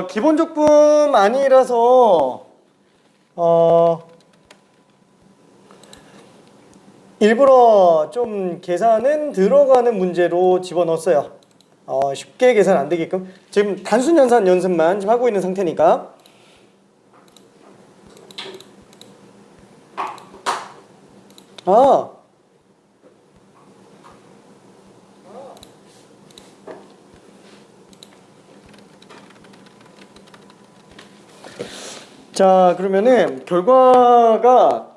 기본적분 아니라서 일부러 좀 계산은 들어가는 문제로 집어넣었어요. 쉽게 계산 안 되게끔. 지금 단순 연산 연습만 지금 하고 있는 상태니까. 자, 그러면은 결과가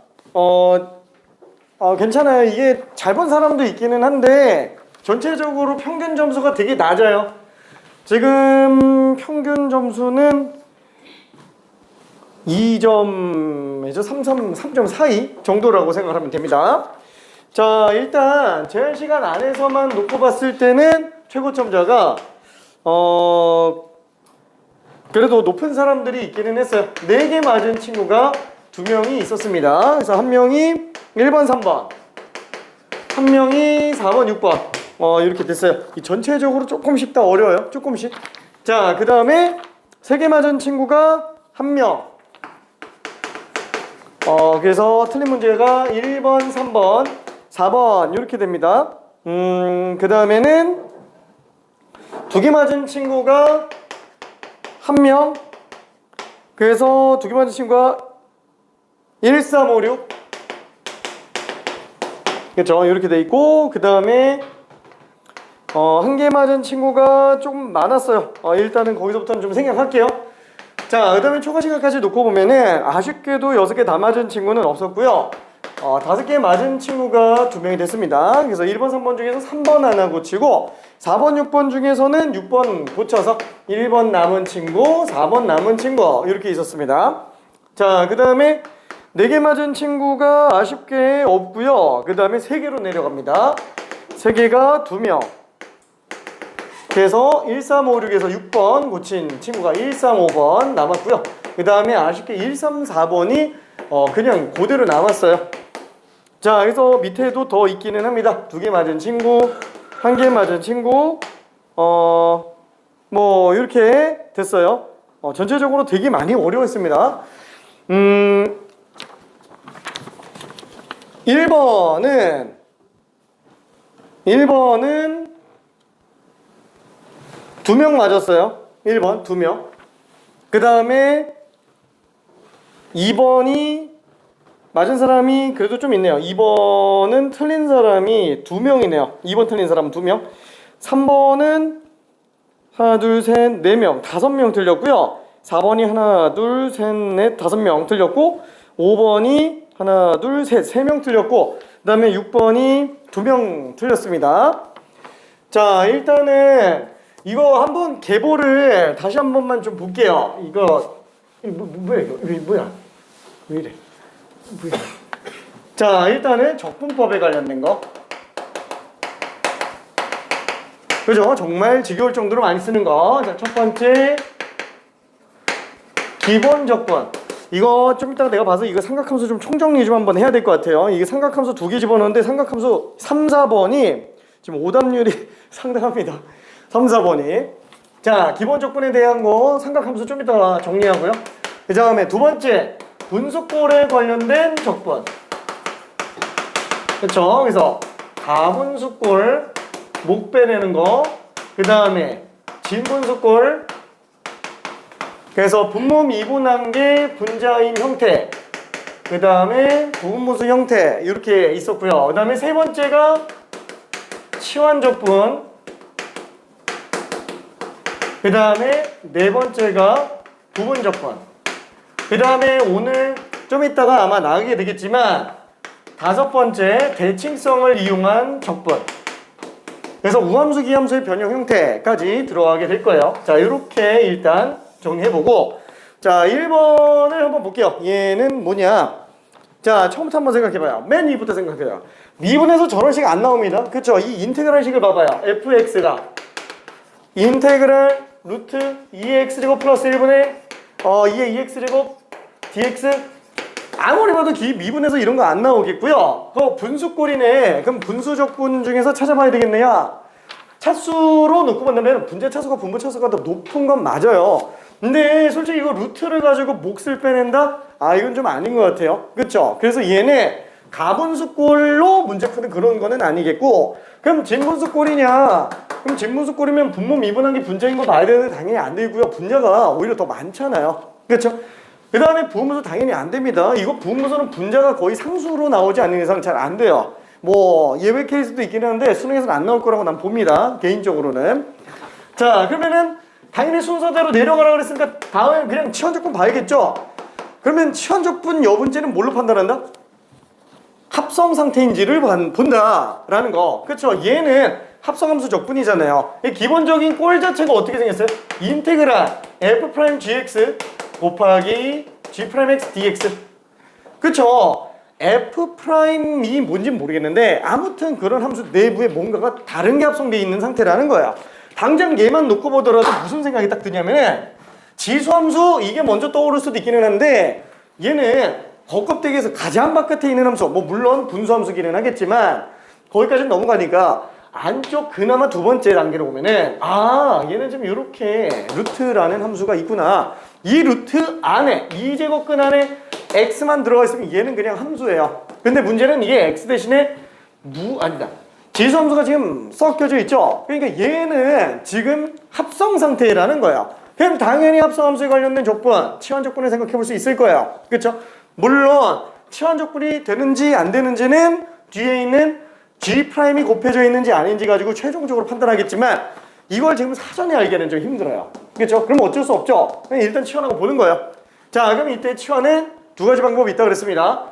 괜찮아요. 이게 잘 본 사람도 있기는 한데 전체적으로 평균 점수가 되게 낮아요. 지금 평균 점수는 2점에서 3.42 정도라고 생각하면 됩니다. 자, 일단 제한 시간 안에서만 놓고 봤을 때는 최고점자가 그래도 높은 사람들이 있기는 했어요. 4개 맞은 친구가 2명이 있었습니다. 그래서 한 명이 1번, 3번, 한 명이 4번, 6번 이렇게 됐어요. 전체적으로 조금씩 다 어려워요. 조금씩. 자, 그 다음에 3개 맞은 친구가 1명. 그래서 틀린 문제가 1번, 3번, 4번 이렇게 됩니다. 그 다음에는 2개 맞은 친구가 1명. 그래서 2개 맞은 친구가 1, 3, 5, 6. 그렇죠? 이렇게 돼 있고, 그 다음에 1개 맞은 친구가 조금 많았어요. 일단은 거기서부터는 좀 생각할게요. 자, 그 다음에 초과 시간까지 놓고 보면은 아쉽게도 6개 다 맞은 친구는 없었고요. 5개 맞은 친구가 2명이 됐습니다. 그래서 1번, 3번 중에서 3번 하나 고치고 4번, 6번 중에서는 6번 고쳐서 1번 남은 친구, 4번 남은 친구 이렇게 있었습니다. 자, 그 다음에 4개 맞은 친구가 아쉽게 없고요. 그 다음에 3개로 내려갑니다. 3개가 2명. 그래서 1, 3, 5, 6에서 6번 고친 친구가 1, 3, 5번 남았고요. 그 다음에 아쉽게 1, 3, 4번이 그냥 그대로 남았어요. 자, 그래서 밑에도 더 있기는 합니다. 2개 맞은 친구, 1개 맞은 친구, 뭐 이렇게 됐어요. 전체적으로 되게 많이 어려웠습니다. 1번은 2명 맞았어요. 1번 2명. 그 다음에 2번이 맞은 사람이 그래도 좀 있네요. 2번은 틀린 사람이 2명이네요. 2번 틀린 사람은 2명. 3번은 하나, 둘, 셋, 4명, 5명 틀렸고요. 4번이 하나, 둘, 셋, 넷, 5명 틀렸고, 5번이 하나, 둘, 셋, 3명 틀렸고, 그 다음에 6번이 2명 틀렸습니다. 자, 일단은 이거 한번 계보를 다시 한 번만 좀 볼게요. 이거 뭐야 이거? 뭐야? 왜 이래? 뭐야? 자, 일단은 적분법에 관련된 거. 그죠? 정말 지겨울 정도로 많이 쓰는 거. 자, 첫 번째 기본 적분. 이거 좀 이따가 내가 봐서 이거 삼각함수 좀 총정리 좀 한번 해야 될 것 같아요. 이게 삼각함수 2개 집어넣는데 삼각함수 3, 4번이 지금 오답률이 상당합니다. 3, 4번이. 자, 기본 적분에 대한 거 삼각함수 좀 이따가 정리하고요. 그 다음에 두 번째 분수꼴에 관련된 적분. 그렇죠? 그래서 가분수꼴 목 빼내는 거. 그 다음에 진분수꼴. 그래서 분모 미분한계 분자인 형태. 그 다음에 부분무수 형태 이렇게 있었고요. 그 다음에 세 번째가 치환적분. 그 다음에 네 번째가 부분적분. 그 다음에 오늘 좀 이따가 아마 나오게 되겠지만 5번째 대칭성을 이용한 적분. 그래서 우함수 기함수의 변형 형태까지 들어가게 될 거예요. 자, 이렇게 일단 정리해보고, 자, 1번을 한번 볼게요. 얘는 뭐냐? 자, 처음부터 한번 생각해봐요. 맨 위부터 생각해요. 미분에서 저런 식 안 나옵니다. 그쵸? 이 인테그랄 식을 봐봐요. fx가 인테그랄 루트 2x제곱 플러스 1분의 2의 2x제곱 dx. 아무리 봐도 미분에서 이런 거 안 나오겠고요. 분수꼴이네. 그럼 분수적분 중에서 찾아봐야 되겠네요. 차수로 놓고 본다면 분자 차수가 분모 차수가 더 높은 건 맞아요. 근데 솔직히 이거 루트를 가지고 몫을 빼낸다? 아, 이건 좀 아닌 것 같아요. 그쵸? 그래서 얘네 가분수꼴로 문제 푸는 그런 거는 아니겠고, 그럼 진분수꼴이냐? 그럼 진분수꼴이면 분모 미분한 게 분자인 거 봐야 되는데 당연히 안 되고요. 분자가 오히려 더 많잖아요. 그쵸? 그 다음에 부분수 당연히 안 됩니다. 이거 부분수는 분자가 거의 상수로 나오지 않는 이상 잘 안 돼요. 뭐 예외 케이스도 있긴 한데 수능에서는 안 나올 거라고 난 봅니다. 개인적으로는. 자, 그러면은 당연히 순서대로 내려가라 그랬으니까 다음에 그냥 치환적분 봐야겠죠? 그러면 치환적분 여분제는 뭘로 판단한다? 합성 상태인지를 본다라는 거. 그쵸? 얘는 합성함수 적분이잖아요. 이 기본적인 꼴 자체가 어떻게 생겼어요? 인테그랄 f'(gx) 곱하기 g'x dx. 그쵸? f'이 뭔진 모르겠는데 아무튼 그런 함수 내부에 뭔가가 다른 게 합성되어 있는 상태라는 거야. 당장 얘만 놓고 보더라도 무슨 생각이 딱 드냐면은 지수함수 이게 먼저 떠오를 수도 있기는 한데 얘는 겉껍데기에서 가장 바깥에 있는 함수, 뭐 물론 분수함수기는 하겠지만 거기까지는 넘어가니까 안쪽 그나마 두 번째 단계로 보면은 아, 얘는 좀 이렇게 루트라는 함수가 있구나. 이 루트 안에 이 제곱근 안에 x만 들어가 있으면 얘는 그냥 함수예요. 근데 문제는 이게 x 대신에 아니다. 지수함수가 지금 섞여져 있죠. 그러니까 얘는 지금 합성 상태라는 거예요. 그럼 당연히 합성함수에 관련된 조건, 치환조건을 생각해 볼 수 있을 거예요. 그렇죠? 물론 치환조건이 되는지 안 되는지는 뒤에 있는 G'이 곱해져 있는지 아닌지 가지고 최종적으로 판단하겠지만 이걸 지금 사전에 알기는 좀 힘들어요. 그렇죠? 그럼 어쩔 수 없죠. 그냥 일단 치환하고 보는 거예요. 자, 그럼 이때 치환은 두 가지 방법이 있다고 그랬습니다.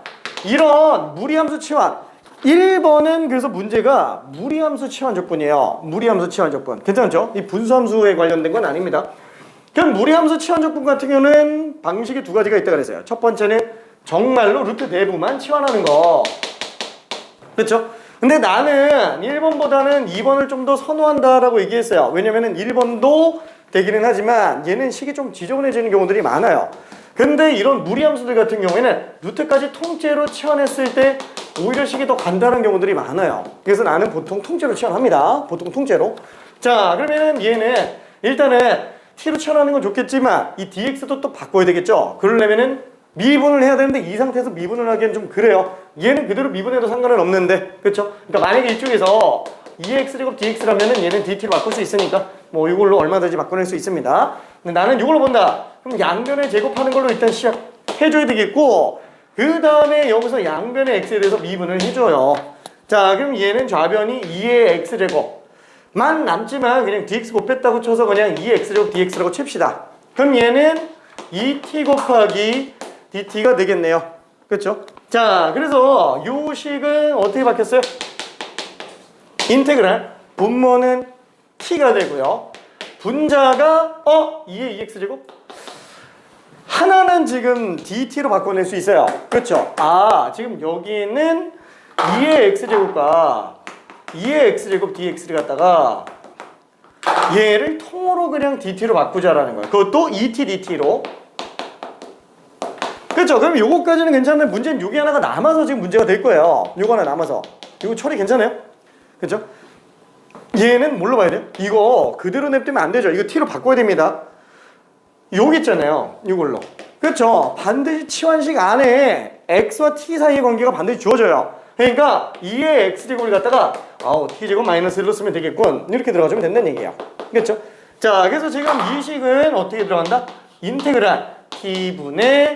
이런 무리함수 치환. 1번은 그래서 문제가 무리함수 치환 조건이에요. 무리함수 치환 조건. 괜찮죠? 이 분수함수에 관련된 건 아닙니다. 그럼 무리함수 치환 조건 같은 경우는 방식이 두 가지가 있다고 그랬어요. 첫 번째는 정말로 루트 내부만 치환하는 거. 그렇죠? 근데 나는 1번보다는 2번을 좀 더 선호한다라고 얘기했어요. 왜냐면은 1번도 되기는 하지만 얘는 식이 좀 지저분해지는 경우들이 많아요. 근데 이런 무리함수들 같은 경우에는 루트까지 통째로 치환했을 때 오히려 식이 더 간단한 경우들이 많아요. 그래서 나는 보통 통째로 치환합니다. 보통 통째로. 자, 그러면은 얘는 일단은 t로 치환하는 건 좋겠지만 이 dx도 또 바꿔야 되겠죠. 그러려면은 미분을 해야 되는데 이 상태에서 미분을 하기엔 좀 그래요. 얘는 그대로 미분해도 상관은 없는데, 그렇죠? 그러니까 만약에 이쪽에서 2x제곱 dx라면은 얘는 dt로 바꿀 수 있으니까 뭐 이걸로 얼마든지 바꿔낼 수 있습니다. 근데 나는 이걸로 본다. 그럼 양변에 제곱하는 걸로 일단 시작해줘야 되겠고, 그 다음에 여기서 양변의 x에 대해서 미분을 해줘요. 자, 그럼 얘는 좌변이 2의 x제곱만 남지만 그냥 dx 곱했다고 쳐서 그냥 2x제곱 dx라고 칩시다. 그럼 얘는 2t 곱하기 dt가 되겠네요. 그렇죠? 자, 그래서 요 식은 어떻게 바뀌었어요? 인테그랄 분모는 t가 되고요. 분자가 2의 2x제곱? 하나는 지금 dt로 바꿔낼 수 있어요. 그렇죠? 아, 지금 여기는 2의 x제곱과 2의 x제곱 dx를 갖다가 얘를 통으로 그냥 dt로 바꾸자라는 거예요. 그것도 2t dt로. 그렇죠? 그럼 요거까지는 괜찮은데 문제는 요게 하나가 남아서 지금 문제가 될 거예요. 요거 하나 남아서. 이거 처리 괜찮아요? 그렇죠? 얘는 뭘로 봐야 돼요? 이거 그대로 냅두면 안 되죠. 이거 t로 바꿔야 됩니다. 여기 있잖아요. 이걸로. 그렇죠? 반드시 치환식 안에 x와 t 사이의 관계가 반드시 주어져요. 그러니까 2의 x제곱을 갖다가 t제곱 마이너스 1로 쓰면 되겠군. 이렇게 들어가주면 된다는 얘기예요. 그렇죠? 자, 그래서 지금 이 식은 어떻게 들어간다? 인테그랄 t분의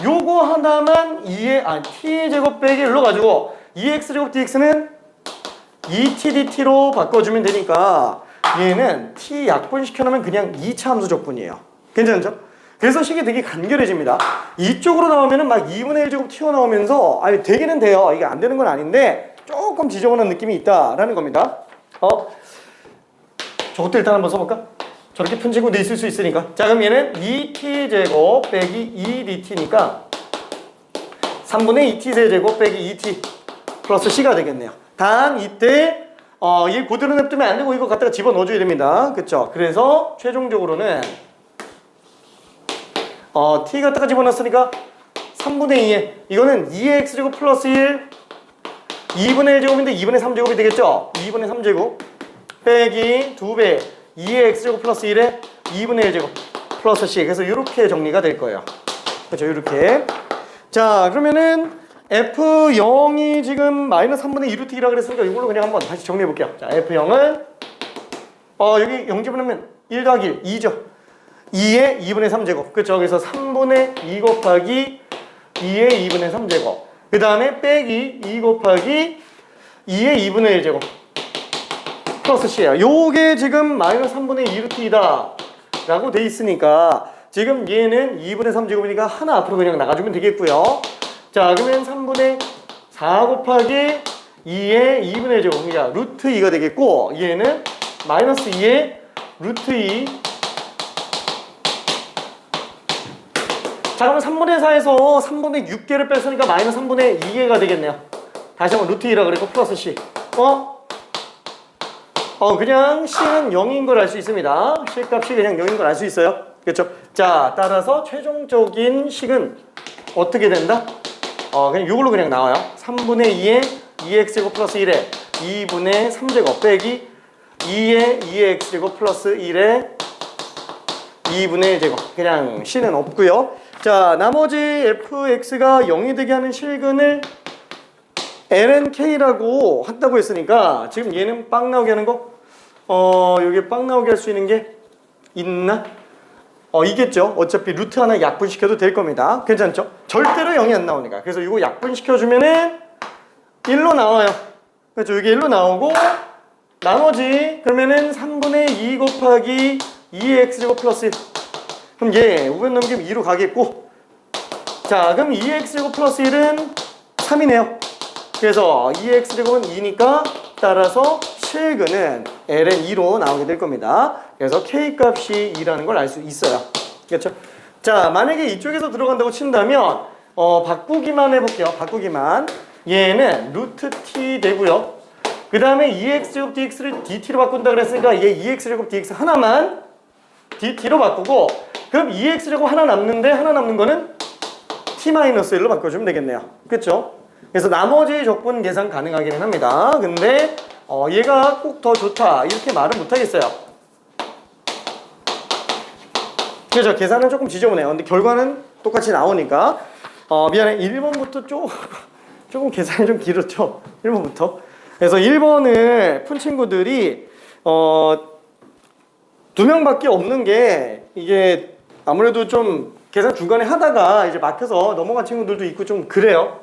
요거 하나만 t의 제곱 빼기 1로 가지고 2x제곱 dx는 2t dt로 바꿔주면 되니까 얘는 t 약분시켜놓으면 그냥 2차 함수 적분이에요. 괜찮죠? 그래서 식이 되게 간결해집니다. 이쪽으로 나오면은 막 2분의 1제곱 튀어나오면서 아니 되기는 돼요. 이게 안 되는 건 아닌데 조금 지저분한 느낌이 있다라는 겁니다. 저것도 일단 한번 써볼까? 저렇게 푼 친구도 있을 수 있으니까. 자, 그럼 얘는 2t제곱 빼기 2dt니까 3분의 2t 세제곱 빼기 2t 플러스 c가 되겠네요. 단 이때 얘 그대로 냅두면 안 되고 이거 갖다가 집어넣어줘야 됩니다. 그쵸? 그래서 최종적으로는 t 갖다가 집어넣었으니까 3분의 2에 이거는 2의 x제곱 플러스 1 2분의 1제곱인데 2분의 3제곱이 되겠죠? 2분의 3제곱 빼기 2배 2의 x제곱 플러스 1의 2분의 1제곱 플러스 c. 그래서 이렇게 정리가 될 거예요. 그렇죠, 이렇게. 자, 그러면은 f0이 지금 마이너스 3분의 2 루트 2라 그랬으니까 이걸로 그냥 한번 다시 정리해 볼게요. 자, f0은 여기 0집어넣으면 1 더하기 1, 2죠. 2의 2분의 3제곱. 그렇죠. 그래서 3분의 2 곱하기 2의 2분의 3제곱. 그 다음에 빼기 2 곱하기 2의 2분의 1제곱. 플러스 C예요. 요게 지금 마이너스 3분의 2 루트 2다 라고 돼 있으니까 지금 얘는 2분의 3제곱이니까 하나 앞으로 그냥 나가주면 되겠고요. 자, 그러면 3분의 4 곱하기 2의 2분의 1제곱. 그러니까 루트 2가 되겠고 얘는 마이너스 2의 루트 2. 자, 그러면 3분의 4에서 3분의 6개를 뺐으니까 마이너스 3분의 2개가 되겠네요. 다시 한번 루트 2라 그랬고 플러스 C. 그냥 C는 0인 걸 알 수 있습니다. C 값이 그냥 0인 걸 알 수 있어요. 그렇죠? 자, 따라서 최종적인 식은 어떻게 된다? 그냥 이걸로 그냥 나와요. 3분의 2의 2x제곱 플러스 1의 2분의 3제곱 빼기 2의 2x제곱 플러스 1의 2분의 1제곱. 그냥 C는 없고요. 자, 나머지 fx가 0이 되게 하는 실근을 lnk라고 한다고 했으니까 지금 얘는 빵 나오게 하는 거? 여기 빵 나오게 할 수 있는 게 있나? 있겠죠. 어차피 루트 하나 약분시켜도 될 겁니다. 괜찮죠? 절대로 0이 안 나오니까. 그래서 이거 약분시켜주면은 1로 나와요. 그렇죠. 이게 1로 나오고 나머지 그러면은 3분의 2 곱하기 2x제곱 플러스 1. 그럼 얘 우변 넘기면 2로 가겠고, 자, 그럼 2x제곱 플러스 1은 3이네요. 그래서 2x제곱은 2니까 따라서 실근은 ln 2로 나오게 될 겁니다. 그래서 k값이 2라는 걸 알 수 있어요. 그렇죠? 자, 만약에 이쪽에서 들어간다고 친다면 바꾸기만 해볼게요. 바꾸기만. 얘는 루트 t 되고요. 그 다음에 2x제곱 dx를 dt로 바꾼다 그랬으니까 얘 2x제곱 dx 하나만 dt로 바꾸고, 그럼 2x제곱 하나 남는데 하나 남는 거는 t-1로 바꿔주면 되겠네요. 그렇죠? 그래서 나머지 적분 계산 가능하기는 합니다. 근데 얘가 꼭 더 좋다 이렇게 말은 못하겠어요. 그렇죠? 계산은 조금 지저분해요. 근데 결과는 똑같이 나오니까 미안해. 1번부터 조금 계산이 좀 길었죠? 1번부터. 그래서 1번을 푼 친구들이 2명밖에 없는 게 이게 아무래도 좀 계산 중간에 하다가 이제 막혀서 넘어간 친구들도 있고 좀 그래요.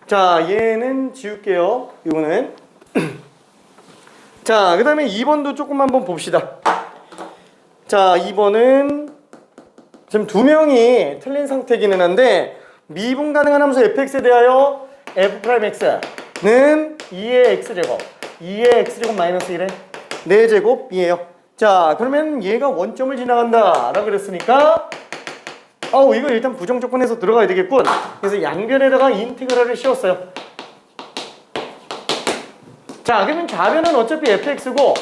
자, 얘는 지울게요. 이거는. 자, 그 다음에 2번도 조금 한번 봅시다. 자, 2번은 지금 2명이 틀린 상태이기는 한데 미분 가능한 함수 fx에 대하여 f'x는 2의 x제곱 2의 x제곱 마이너스 1의 4제곱이에요. 자, 그러면 얘가 원점을 지나간다 라고 그랬으니까 이거 일단 부정조건에서 들어가야 되겠군. 그래서 양변에다가 인테그랄을 씌웠어요. 자, 그러면 좌변은 어차피 fx고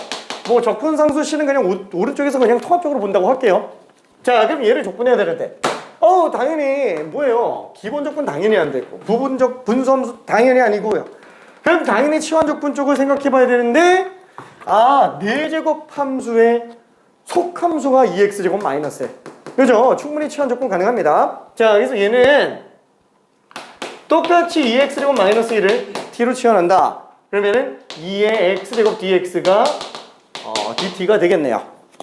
뭐 적분상수 C는 그냥 오른쪽에서 그냥 통합적으로 본다고 할게요. 자, 그럼 얘를 적분해야 되는데 당연히 뭐예요? 기본적분 당연히 안 되고 부분적 분수함수 당연히 아니고요. 그럼 당연히 치환적분 쪽을 생각해 봐야 되는데 4제곱 함수의 속함수가 2x제곱 마이너스 1. 그죠? 충분히 치환적분 가능합니다. 자, 그래서 얘는 똑같이 2x제곱 마이너스 1을 t로 치환한다. 그러면은 2의 x제곱 dx가 dt가 되겠네요.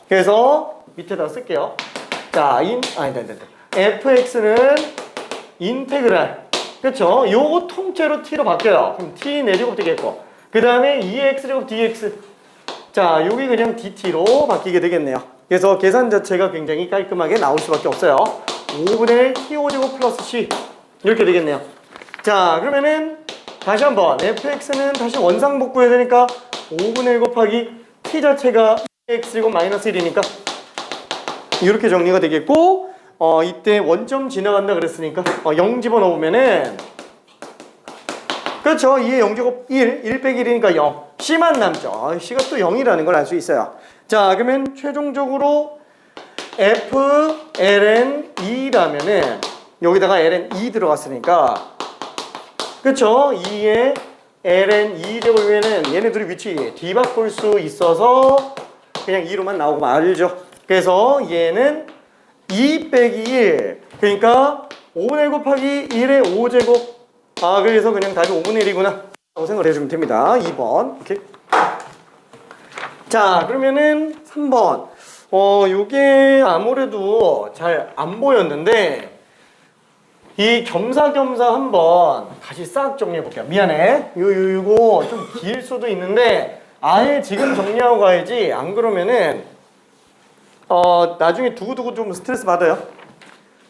그래서 밑에다 쓸게요. 자, fx는 인테그랄. 그렇죠? 요거 통째로 t로 바뀌어요. 그럼 t 4제곱 되겠고, 그 다음에 2의 x제곱 dx. 자, 여기 그냥 dt로 바뀌게 되겠네요. 그래서 계산 자체가 굉장히 깔끔하게 나올 수밖에 없어요. 5분의 t5제곱 플러스 c 이렇게 되겠네요. 자, 그러면은 다시 한번 fx는 다시 원상복구해야 되니까 5분의 1 곱하기 t 자체가 x제곱 마이너스 1이니까 이렇게 정리가 되겠고, 이때 원점 지나간다 그랬으니까 0 집어넣으면은 그렇죠. 2의 0제곱 1 빼기 1이니까 0. C만 남죠. C가 또 0이라는 걸 알 수 있어요. 자, 그러면 최종적으로 F, ln 2라면은 여기다가 ln 2 들어갔으니까 그쵸? 2의 ln 2제곱이면은 얘네들이 위치 D 바꿀 수 있어서 그냥 2로만 나오고 말죠. 그래서 얘는 2 빼기 1. 그러니까 5분의 1 곱하기 1의 5제곱. 아, 그래서 그냥 답이 5분의 1이구나. 라고 생각을 해주면 됩니다. 2번. 오케이. 자, 그러면은 3번. 요게 아무래도 잘 안 보였는데, 이 겸사겸사 한번 다시 싹 정리해 볼게요. 미안해. 요거 좀 길 수도 있는데, 아예 지금 정리하고 가야지. 안 그러면은, 나중에 두고두고 좀 스트레스 받아요.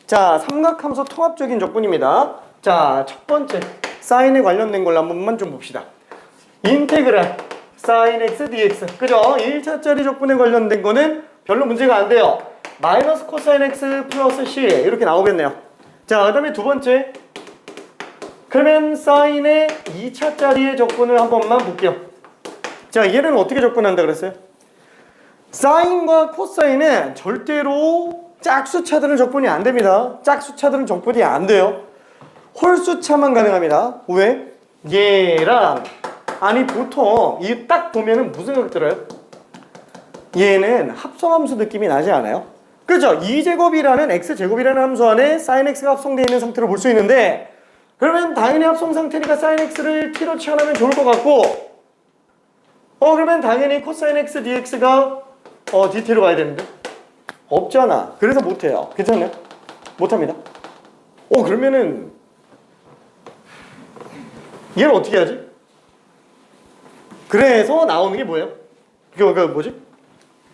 자, 삼각함수 통합적인 적분입니다. 자, 첫 번째, 사인에 관련된 걸로 한 번만 좀 봅시다. 인테그랄, 사인 x dx. 그죠? 1차짜리 적분에 관련된 거는 별로 문제가 안 돼요. 마이너스 코사인 x 플러스 c. 이렇게 나오겠네요. 자, 그 다음에 두 번째. 그러면 사인의 2차짜리의 적분을 한 번만 볼게요. 자, 얘는 어떻게 적분한다 그랬어요? 사인과 코사인은 절대로 짝수차들은 적분이 안 됩니다. 짝수차들은 적분이 안 돼요. 홀수차만 가능합니다. 왜? 얘랑 아니 보통 이 딱 보면은 무슨 생각 들어요? 얘는 합성함수 느낌이 나지 않아요? 그렇죠? 2제곱이라는 x제곱이라는 함수 안에 sin x가 합성되어 있는 상태로 볼 수 있는데 그러면 당연히 합성 상태니까 sin x를 t로 치환하면 좋을 것 같고 그러면 당연히 cosine x dx가 dt로 가야 되는데 없잖아. 그래서 못해요. 괜찮나요? 못합니다. 그러면은 얘는 어떻게 하지? 그래서 나오는 게 뭐예요? 그 뭐지?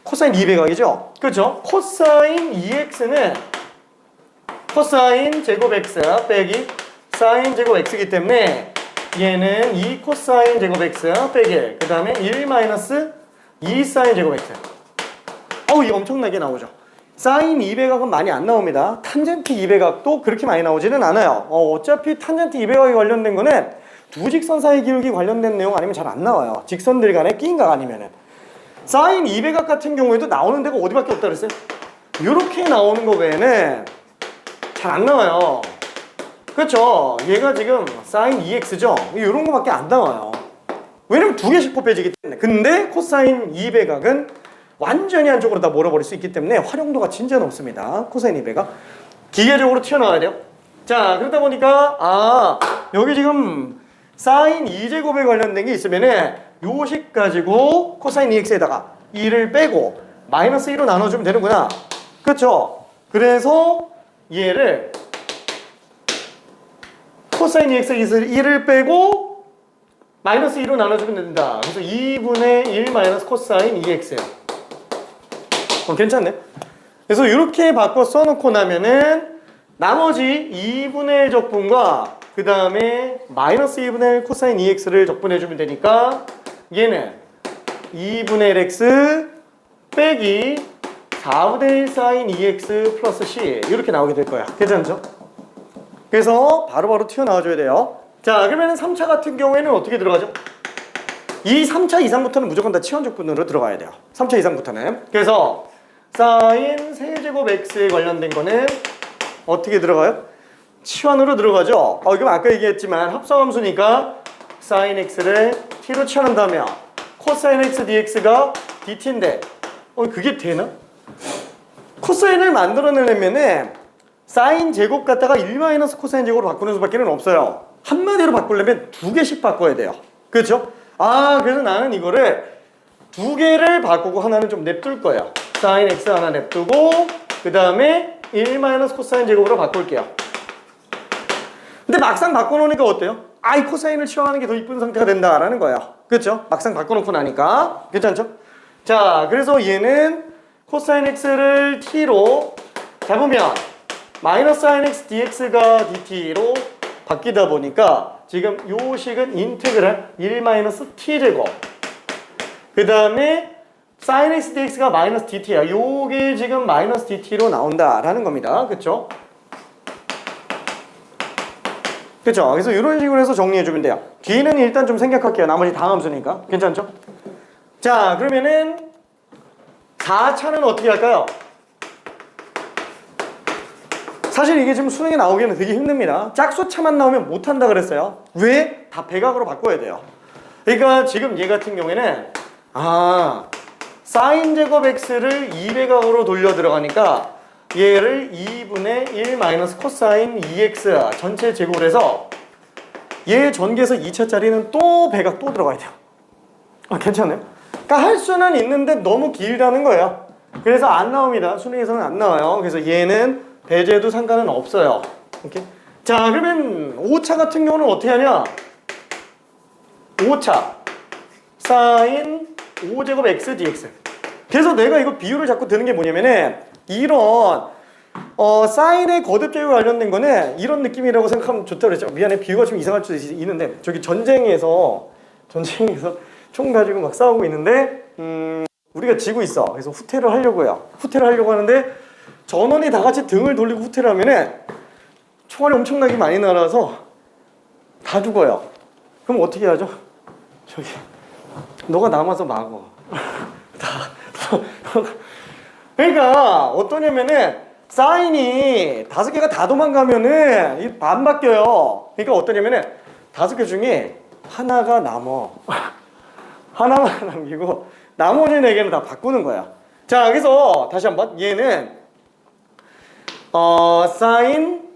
코사인 200이죠? 그렇죠? 코사인 2x는 코사인 제곱 x 빼기 사인 제곱 x이기 때문에 얘는 2 코사인 제곱 x 빼기 1. 그 다음에 1 마이너스 2 사인 제곱 x. 이거 엄청나게 나오죠? 사인 200각은 많이 안 나옵니다. 탄젠트 200각도 그렇게 많이 나오지는 않아요. 어차피 탄젠트 200각에 관련된 거는 두 직선 사이 기울기 관련된 내용 아니면 잘 안 나와요. 직선들 간의 끼인 각 아니면은. 사인 200각 같은 경우에도 나오는 데가 어디밖에 없다 그랬어요? 이렇게 나오는 거 외에는 잘 안 나와요. 그렇죠? 얘가 지금 사인 2x죠? 이런 거밖에 안 나와요. 왜냐면 두 개씩 곱해지기 때문에. 근데 코사인 200각은 완전히 한쪽으로 다 몰아버릴 수 있기 때문에 활용도가 진짜 높습니다. 코사인 200각. 기계적으로 튀어나와야 돼요. 자, 그러다 보니까 여기 지금 사인 2제곱에 관련된 게 있으면은 요식 가지고 코사인 2x에다가 2를 빼고 마이너스 2로 나눠주면 되는구나. 그렇죠? 그래서 얘를 코사인 2x에서 1을 빼고 마이너스 2로 나눠주면 된다. 그래서 2분의 1 마이너스 코사인 2x예요. 괜찮네. 그래서 이렇게 바꿔 써놓고 나면은 나머지 2분의 1 적분과 그 다음에 마이너스 2분의 1 코사인 2x를 적분해주면 되니까 얘는 2분의 1x 빼기 4분의 1 사인 2x 플러스 c 이렇게 나오게 될 거야. 괜찮죠? 그래서 바로바로 튀어나와줘야 돼요. 자, 그러면 3차 같은 경우에는 어떻게 들어가죠? 이 3차 이상부터는 무조건 다 치환적분으로 들어가야 돼요. 3차 이상부터는. 그래서 사인 세제곱 x에 관련된 거는 어떻게 들어가요? 치환으로 들어가죠. 이건 아까 얘기했지만 합성함수니까 sin x를 t로 치환한다면 cosine x dx가 dt인데 그게 되나? 코사인을 만들어내려면은 사인 제곱 갖다가 1 마이너스 코사인 제곱으로 바꾸는 수밖에 없어요. 한마디로 바꾸려면 두 개씩 바꿔야 돼요. 그렇죠? 그래서 나는 이거를 두 개를 바꾸고 하나는 좀 냅둘 거예요. 사인 x 하나 냅두고 그 다음에 1 마이너스 코사인 제곱으로 바꿀게요. 근데 막상 바꿔놓으니까 어때요? 이 코사인을 치환하는 게 더 이쁜 상태가 된다라는 거예요. 그렇죠? 막상 바꿔놓고 나니까. 괜찮죠? 자, 그래서 얘는 코사인 x를 t로 잡으면 마이너스 sin x dx가 dt로 바뀌다 보니까 지금 요 식은 인테그랄 1 마이너스 t제곱 그 다음에 sin x dx가 마이너스 dt야. 요게 지금 마이너스 dt로 나온다라는 겁니다. 그쵸? 그쵸? 그래서 이런 식으로 해서 정리해주면 돼요. 뒤는 일단 좀 생략할게요. 나머지 다음 함수니까. 괜찮죠? 자, 그러면은 4차는 어떻게 할까요? 사실 이게 지금 수능에 나오기는 되게 힘듭니다. 짝수차만 나오면 못한다 그랬어요. 왜? 다 배각으로 바꿔야 돼요. 그러니까 지금 얘 같은 경우에는 사인 제곱 x를 2배각으로 돌려 들어가니까 얘를 2분의 1 마이너스 코사인 2x 전체 제곱을 해서 얘 전개에서 2차짜리는 또 배각 또 들어가야 돼요. 괜찮아요? 그러니까 할 수는 있는데 너무 길다는 거예요. 그래서 안 나옵니다. 수능에서는 안 나와요. 그래서 얘는 배제해도 상관은 없어요. 오케이? 자, 그러면 5차 같은 경우는 어떻게 하냐? 5차 사인 5제곱 x dx. 그래서 내가 이거 비율을 자꾸 드는 게 뭐냐면은 이런 사인의 거듭제곱 관련된 거는 이런 느낌이라고 생각하면 좋다고 그랬죠. 미안해, 비유가 좀 이상할 수도 있는데 저기 전쟁에서 총 가지고 막 싸우고 있는데 우리가 지고 있어. 그래서 후퇴를 하려고요. 후퇴를 하려고 하는데 전원이 다 같이 등을 돌리고 후퇴를 하면은 총알이 엄청나게 많이 날아서 다 죽어요. 그럼 어떻게 하죠? 저기 너가 남아서 막어. 그러니까 어떠냐면은 사인이 5개가 다 도망가면은 이 반 바뀌어요. 그러니까 어떠냐면은 5개 중에 하나가 남어. 하나만 남기고 나머지 4개는 다 바꾸는 거야. 자, 그래서 다시 한번 얘는 사인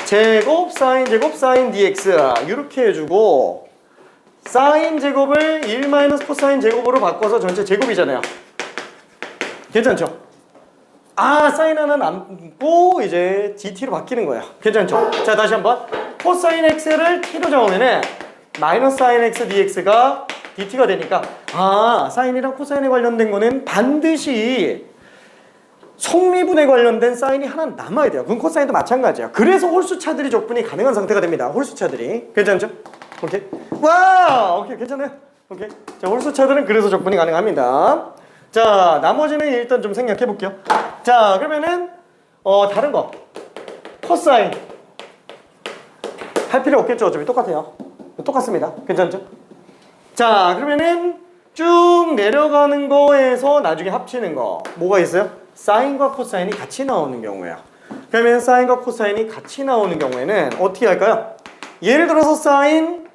제곱 사인 제곱 사인 dx 이렇게 해주고 사인 제곱을 1 마이너스 코사인 제곱으로 바꿔서 전체 제곱이잖아요. 괜찮죠? 사인 하나 남고 이제 dt로 바뀌는 거야. 괜찮죠? 자, 다시 한번 코사인 x를 t로 잡으면은 마이너스 사인 x dx가 dt가 되니까 사인이랑 코사인에 관련된 거는 반드시 속미분에 관련된 사인이 하나 남아야 돼요. 그럼 코사인도 마찬가지야. 그래서 홀수차들이 적분이 가능한 상태가 됩니다. 홀수차들이. 괜찮죠? 오케이. 와! 오케이. 괜찮아요? 오케이. 자, 홀수차들은 그래서 적분이 가능합니다. 자, 나머지는 일단 좀 생략해 볼게요. 자, 그러면은 다른 거. 코사인. 할 필요 없겠죠. 어차피 똑같아요. 똑같습니다. 괜찮죠? 자, 그러면은 쭉 내려가는 거에서 나중에 합치는 거. 뭐가 있어요? 사인과 코사인이 같이 나오는 경우예요. 그러면 사인과 코사인이 같이 나오는 경우에는 어떻게 할까요? 예를 들어서 사인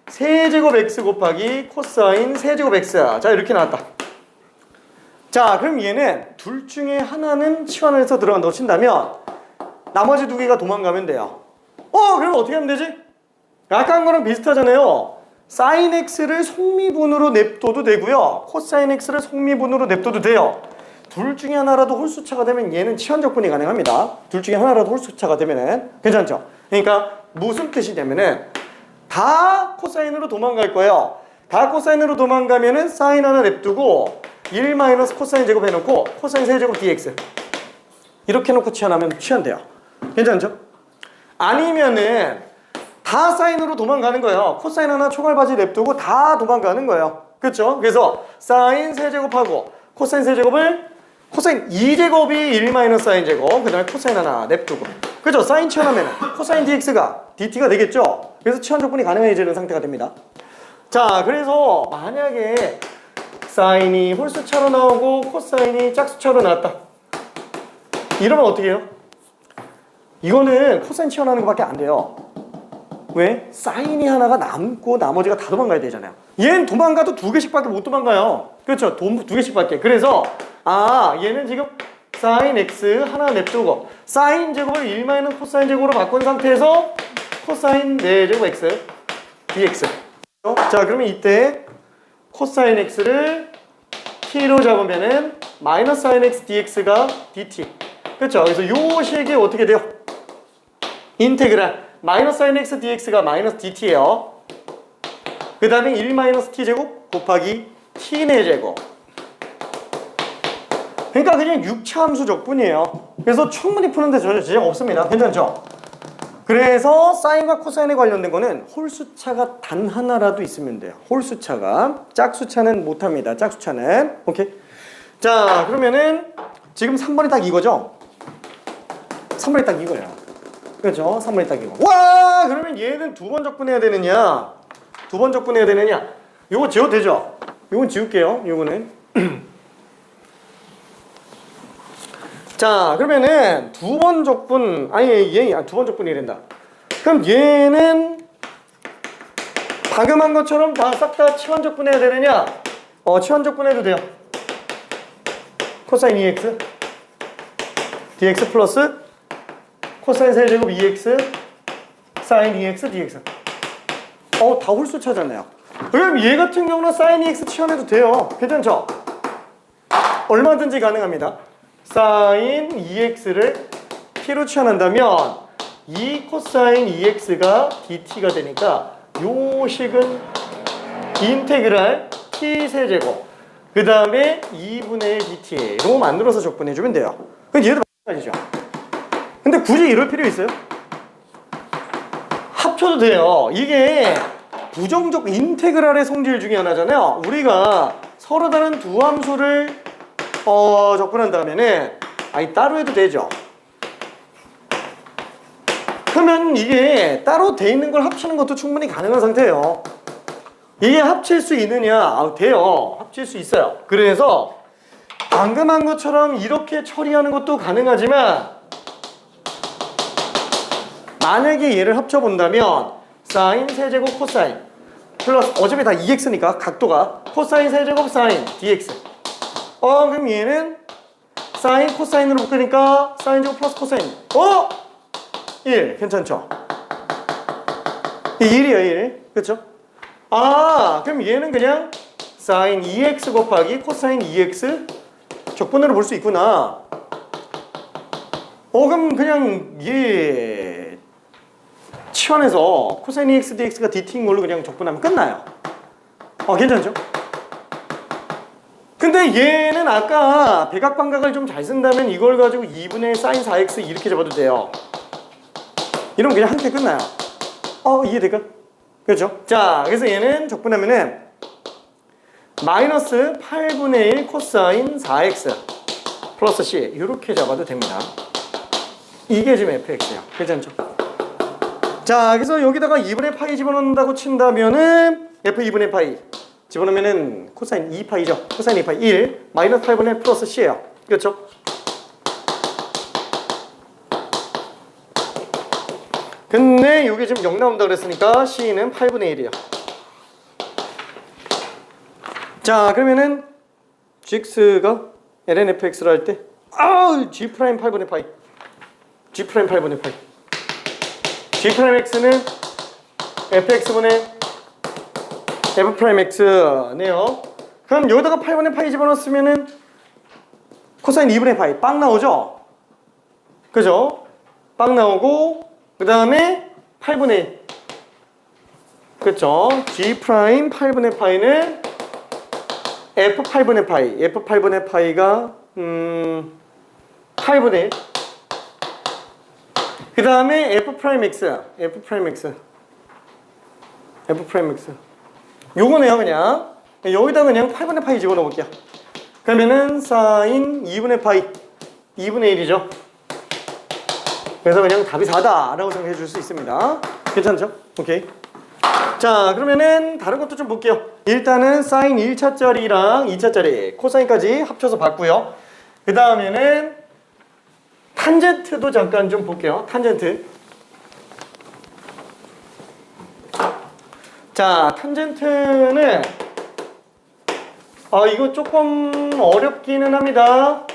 세제곱 x 곱하기 코사인 세제곱 x. 자, 이렇게 나왔다. 자, 그럼 얘는 둘 중에 하나는 치환을 해서 들어간다고 친다면 나머지 2개가 도망가면 돼요. 그럼 어떻게 하면 되지? 아까 한 거랑 비슷하잖아요. 사인 x를 속미분으로 냅둬도 되고요. 코사인 x를 속미분으로 냅둬도 돼요. 둘 중에 하나라도 홀수차가 되면 얘는 치환적분이 가능합니다. 둘 중에 하나라도 홀수차가 되면은 괜찮죠? 그러니까 무슨 뜻이냐면은 다 코사인으로 도망갈 거예요. 다 코사인으로 도망가면은 사인 하나 냅두고 1 마이너스 코사인 제곱 해놓고 코사인 세제곱 dx 이렇게 해놓고 치환하면 치환돼요. 괜찮죠? 아니면은 다 사인으로 도망가는 거예요. 코사인 하나 초갈바지 냅두고 다 도망가는 거예요. 그렇죠? 그래서 사인 세제곱하고 코사인 세제곱을 코사인 2제곱이 1 마이너스 사인 제곱 그 다음에 코사인 하나 냅두고 그죠? 사인 치환하면 코사인 dx가 dt가 되겠죠? 그래서 치환 조건이 가능해지는 상태가 됩니다. 자, 그래서 만약에 사인이 홀수차로 나오고 코사인이 짝수차로 나왔다. 이러면 어떻게 해요? 이거는 코사인 치환하는 것밖에 안 돼요. 왜? 사인이 하나가 남고 나머지가 다 도망가야 되잖아요. 얘는 도망가도 2개씩밖에 못 도망가요. 그렇죠? 2개씩밖에. 그래서 얘는 지금 사인 x 하나 냅두고 사인 제곱을 1 마이너스 코사인 제곱으로 바꾼 상태에서 코사인 4제곱 x dx. 자, 그러면 이때 코사인 x를 t로 잡으면은 마이너스 사인 x dx가 dt. 그렇죠? 그래서 요 식이 어떻게 돼요? 인테그랄 마이너스 사인 x dx가 마이너스 dt예요. 그 다음에 1 마이너스 t 제곱 곱하기 t 4제곱. 그러니까 그냥 6차 함수 적분이에요. 그래서 충분히 푸는데 전혀 지장 없습니다. 괜찮죠? 그래서 사인과 코사인에 관련된 거는 홀수차가 단 하나라도 있으면 돼요. 홀수차가. 짝수차는 못합니다. 짝수차는. 오케이? 자, 그러면은 지금 3번이 딱 이거죠? 3번이 딱 이거예요. 그렇죠? 3번이 딱 이거. 와! 그러면 얘는 2번 적분해야 되느냐? 2번 적분해야 되느냐? 요거 지워도 되죠? 요건 지울게요. 요거는. 자, 그러면은 두 번 적분, 두 번 적분이란다. 그럼 얘는 방금 한 것처럼 다 싹 다 치환 적분해야 되느냐? 치환 적분해도 돼요. 코사인 2x dx 플러스 코사인 세제곱 2x 사인 2x dx. 다 홀수 찾았네요. 그럼 얘 같은 경우는 사인 2x 치환해도 돼요. 괜찮죠? 얼마든지 가능합니다. 사인 2x를 t로 치환한다면 이 코사인 2x가 dt가 되니까 요 식은 인테그랄 t 세제곱 그 다음에 2분의 1 dt로 만들어서 적분해주면 돼요. 그럼 얘도 마찬가지죠. 근데 굳이 이럴 필요 있어요? 합쳐도 돼요. 이게 부정적 인테그랄의 성질 중에 하나잖아요. 우리가 서로 다른 두 함수를 적분한다면은 따로 해도 되죠. 그러면 이게 따로 돼 있는 걸 합치는 것도 충분히 가능한 상태예요. 이게 합칠 수 있느냐? 돼요. 합칠 수 있어요. 그래서 방금 한 것처럼 이렇게 처리하는 것도 가능하지만 만약에 얘를 합쳐본다면 사인 세제곱 코사인 플러스 어차피 다 2x니까 각도가 코사인 세제곱 사인 dx 그럼 얘는 사인 코사인으로 묶으니까 사인 제곱 플러스 코사인 1 괜찮죠? 1이에요 1 그렇죠? 그럼 얘는 그냥 사인 2x 곱하기 코사인 2x 적분으로 볼 수 있구나. 그럼 그냥 얘 치환해서 코사인 2x dx가 dt인 걸로 그냥 적분하면 끝나요. 괜찮죠? 근데 얘는 아까 백악방각을 좀 잘 쓴다면 이걸 가지고 2분의 사인 4x 이렇게 잡아도 돼요. 이러면 그냥 한 개 끝나요. 이해될까? 그렇죠? 자, 그래서 얘는 적분하면은 마이너스 8분의 1 코사인 4x 플러스 c 이렇게 잡아도 됩니다. 이게 지금 fx예요. 괜찮죠? 자, 그래서 여기다가 2분의 파이 집어넣는다고 친다면은 f2분의 파이 집어넣으면은 코사인 2파이죠. 코사인 2파이 1 마이너스 8분의 1 플러스 c예요. 그렇죠? 근데 이게 지금 0 나온다 그랬으니까 c는 8분의 1이에요. 자, 그러면은 gx가 ln fx로 할 때 g 프라임 8분의 파이 g 프라임 8분의 파이 g 프라임 x는 fx분의 f 프라임 x네요. 그럼 여기다가 8분의 파이 집어넣었으면은 코사인 2분의 파이 빵 나오죠? 그죠? 빵 나오고 그 다음에 8분의 1 그쵸? g 프라임 8분의 파이는 f 8분의 파이 f 8분의 파이가 8분의 1 그 다음에 f 프라임 x f 프라임 x f 프라임 x 요거네요. 그냥 여기다 그냥 8분의 파이 집어넣어 볼게요. 그러면은 사인 2분의 파이 2분의 1이죠. 그래서 그냥 답이 4다 라고 생각해 줄 수 있습니다. 괜찮죠? 오케이. 자, 그러면은 다른 것도 좀 볼게요. 일단은 사인 1차짜리랑 2차짜리 코사인까지 합쳐서 봤고요. 그 다음에는 탄젠트도 잠깐 좀 볼게요. 탄젠트. 자, 탄젠트는 이거 조금 어렵기는 합니다.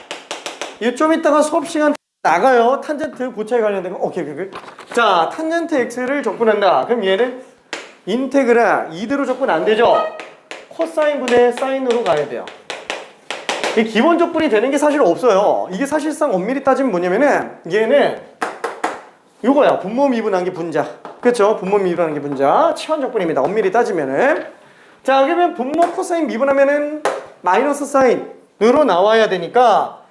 이거 좀 이따가 수업 시간 나가요. 탄젠트 고차에 관련된 거. 오케이. 자, 탄젠트 x를 적분한다. 그럼 얘는 인테그랄 이대로 적분 안 되죠? 코사인 분의 사인으로 가야 돼요. 이 기본 적분이 되는 게 사실 없어요. 이게 사실상 엄밀히 따지면 뭐냐면은 얘는 요거야. 분모 미분한 게 분자. 그렇죠? 분모 미분한 게 분자. 치환 적분입니다. 엄밀히 따지면은. 자, 그러면 분모 코사인 미분하면은 마이너스 사인으로 나와야 되니까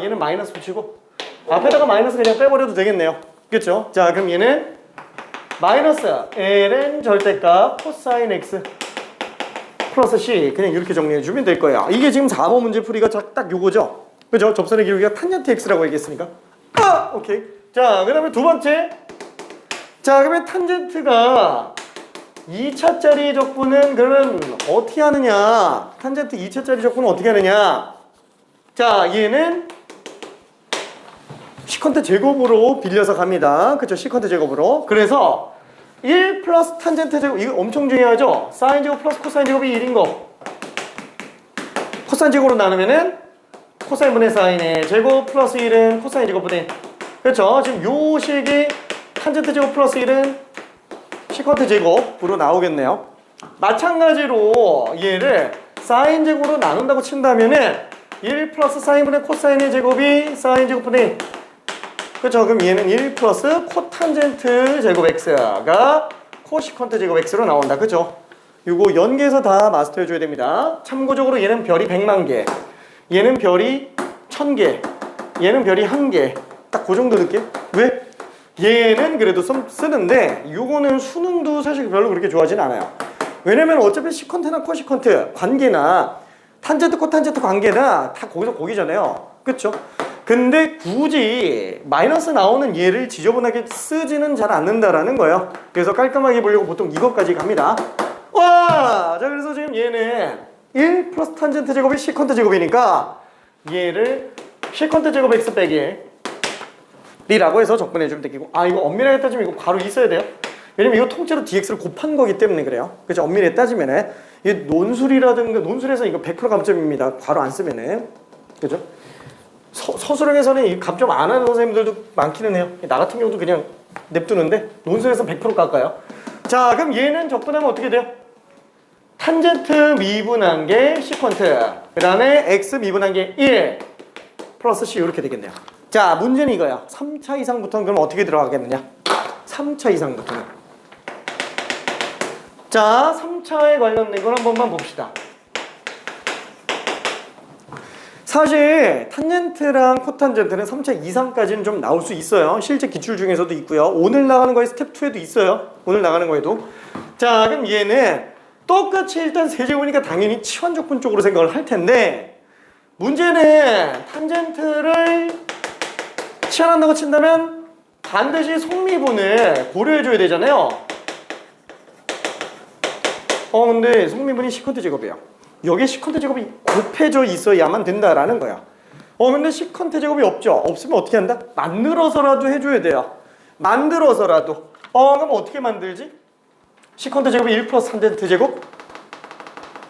얘는 마이너스 붙이고 앞에다가 마이너스 그냥 빼버려도 되겠네요. 그렇죠? 자, 그럼 얘는 마이너스 ln 절대값 코사인 x 플러스 c 그냥 이렇게 정리해 주면 될 거예요. 이게 지금 4번 문제 풀이가 딱 요거죠? 그죠? 접선의 기울기가 탄젠트 x라고 얘기했으니까 오케이. 자, 그 다음에 두 번째. 자, 그러면 탄젠트가 2차짜리 적분은 그러면 어떻게 하느냐? 탄젠트 2차짜리 적분은 어떻게 하느냐? 자, 얘는 시컨트 제곱으로 빌려서 갑니다. 그쵸? 시컨트 제곱으로. 그래서 1 플러스 탄젠트 제곱, 이거 엄청 중요하죠? 사인 제곱 플러스 코사인 제곱이 1인 거. 코사인 제곱으로 나누면은 코사인 분의 사인의 제곱 플러스 1은 코사인 제곱분의 1. 그렇죠? 지금 요 식이 탄젠트 제곱 플러스 1은 시컨트 제곱으로 나오겠네요. 마찬가지로 얘를 사인 제곱으로 나눈다고 친다면은 1 플러스 사인분의 코사인의 제곱이 사인 제곱분의 1. 그렇죠? 그럼 얘는 1 플러스 코탄젠트 제곱 x가 코시컨트 제곱 x로 나온다. 그죠? 요거 연계해서 다 마스터해 줘야 됩니다. 참고적으로 얘는 별이 100만 개, 얘는 별이 1000개, 얘는 별이 1개. 딱 그 정도 느낌? 왜? 얘는 그래도 쓰는데 요거는 수능도 사실 별로 그렇게 좋아하진 않아요. 왜냐면 어차피 시컨트나 코시컨트 관계나 탄젠트 코탄젠트 관계나 다 거기서 거기잖아요. 그쵸? 근데 굳이 마이너스 나오는 얘를 지저분하게 쓰지는 잘 않는다라는 거예요. 그래서 깔끔하게 보려고 보통 이것까지 갑니다. 와! 자, 그래서 지금 얘는 1 플러스 탄젠트 제곱이 시컨트 제곱이니까 얘를 시컨트 제곱 x 빼기 1이라고 해서 적분해 주면 되겠고, 아, 이거 엄밀하게 따지면 이거 괄호 있어야 돼요. 왜냐면 이거 통째로 dx를 곱한 거기 때문에 그래요. 그죠? 엄밀하게 따지면은 이 논술이라든가 논술에서 이거 100% 감점입니다. 괄호 안 쓰면은. 그죠? 서술형에서는 이 감점 안 하는 선생님들도 많기는 해요. 나 같은 경우도 그냥 냅두는데 논술에서 100% 깎아요. 자, 그럼 얘는 적분하면 어떻게 돼요? 탄젠트 미분한 게 시컨트, 그 다음에 x 미분한 게 1 플러스 c 이렇게 되겠네요. 자, 문제는 이거야. 3차 이상부터는 그럼 어떻게 들어가겠느냐? 3차 이상부터는. 자, 3차에 관련된 걸 한 번만 봅시다. 사실 탄젠트랑 코탄젠트는 3차 이상까지는 좀 나올 수 있어요. 실제 기출 중에서도 있고요. 오늘 나가는 거에 스텝 2에도 있어요. 오늘 나가는 거에도. 자, 그럼 얘는 똑같이 일단 세제곱이니까 당연히 치환적분 쪽으로 생각을 할 텐데, 문제는 탄젠트를 치환한다고 친다면 반드시 속미분을 고려해줘야 되잖아요. 근데 속미분이 시컨트 제곱이에요. 여기에 시컨트 제곱이 곱해져 있어야만 된다라는 거야. 근데 시컨트 제곱이 없죠. 없으면 어떻게 한다? 만들어서라도 해줘야 돼요. 만들어서라도. 그럼 어떻게 만들지? 시컨트 제곱이 1 플러스 탄젠트 제곱?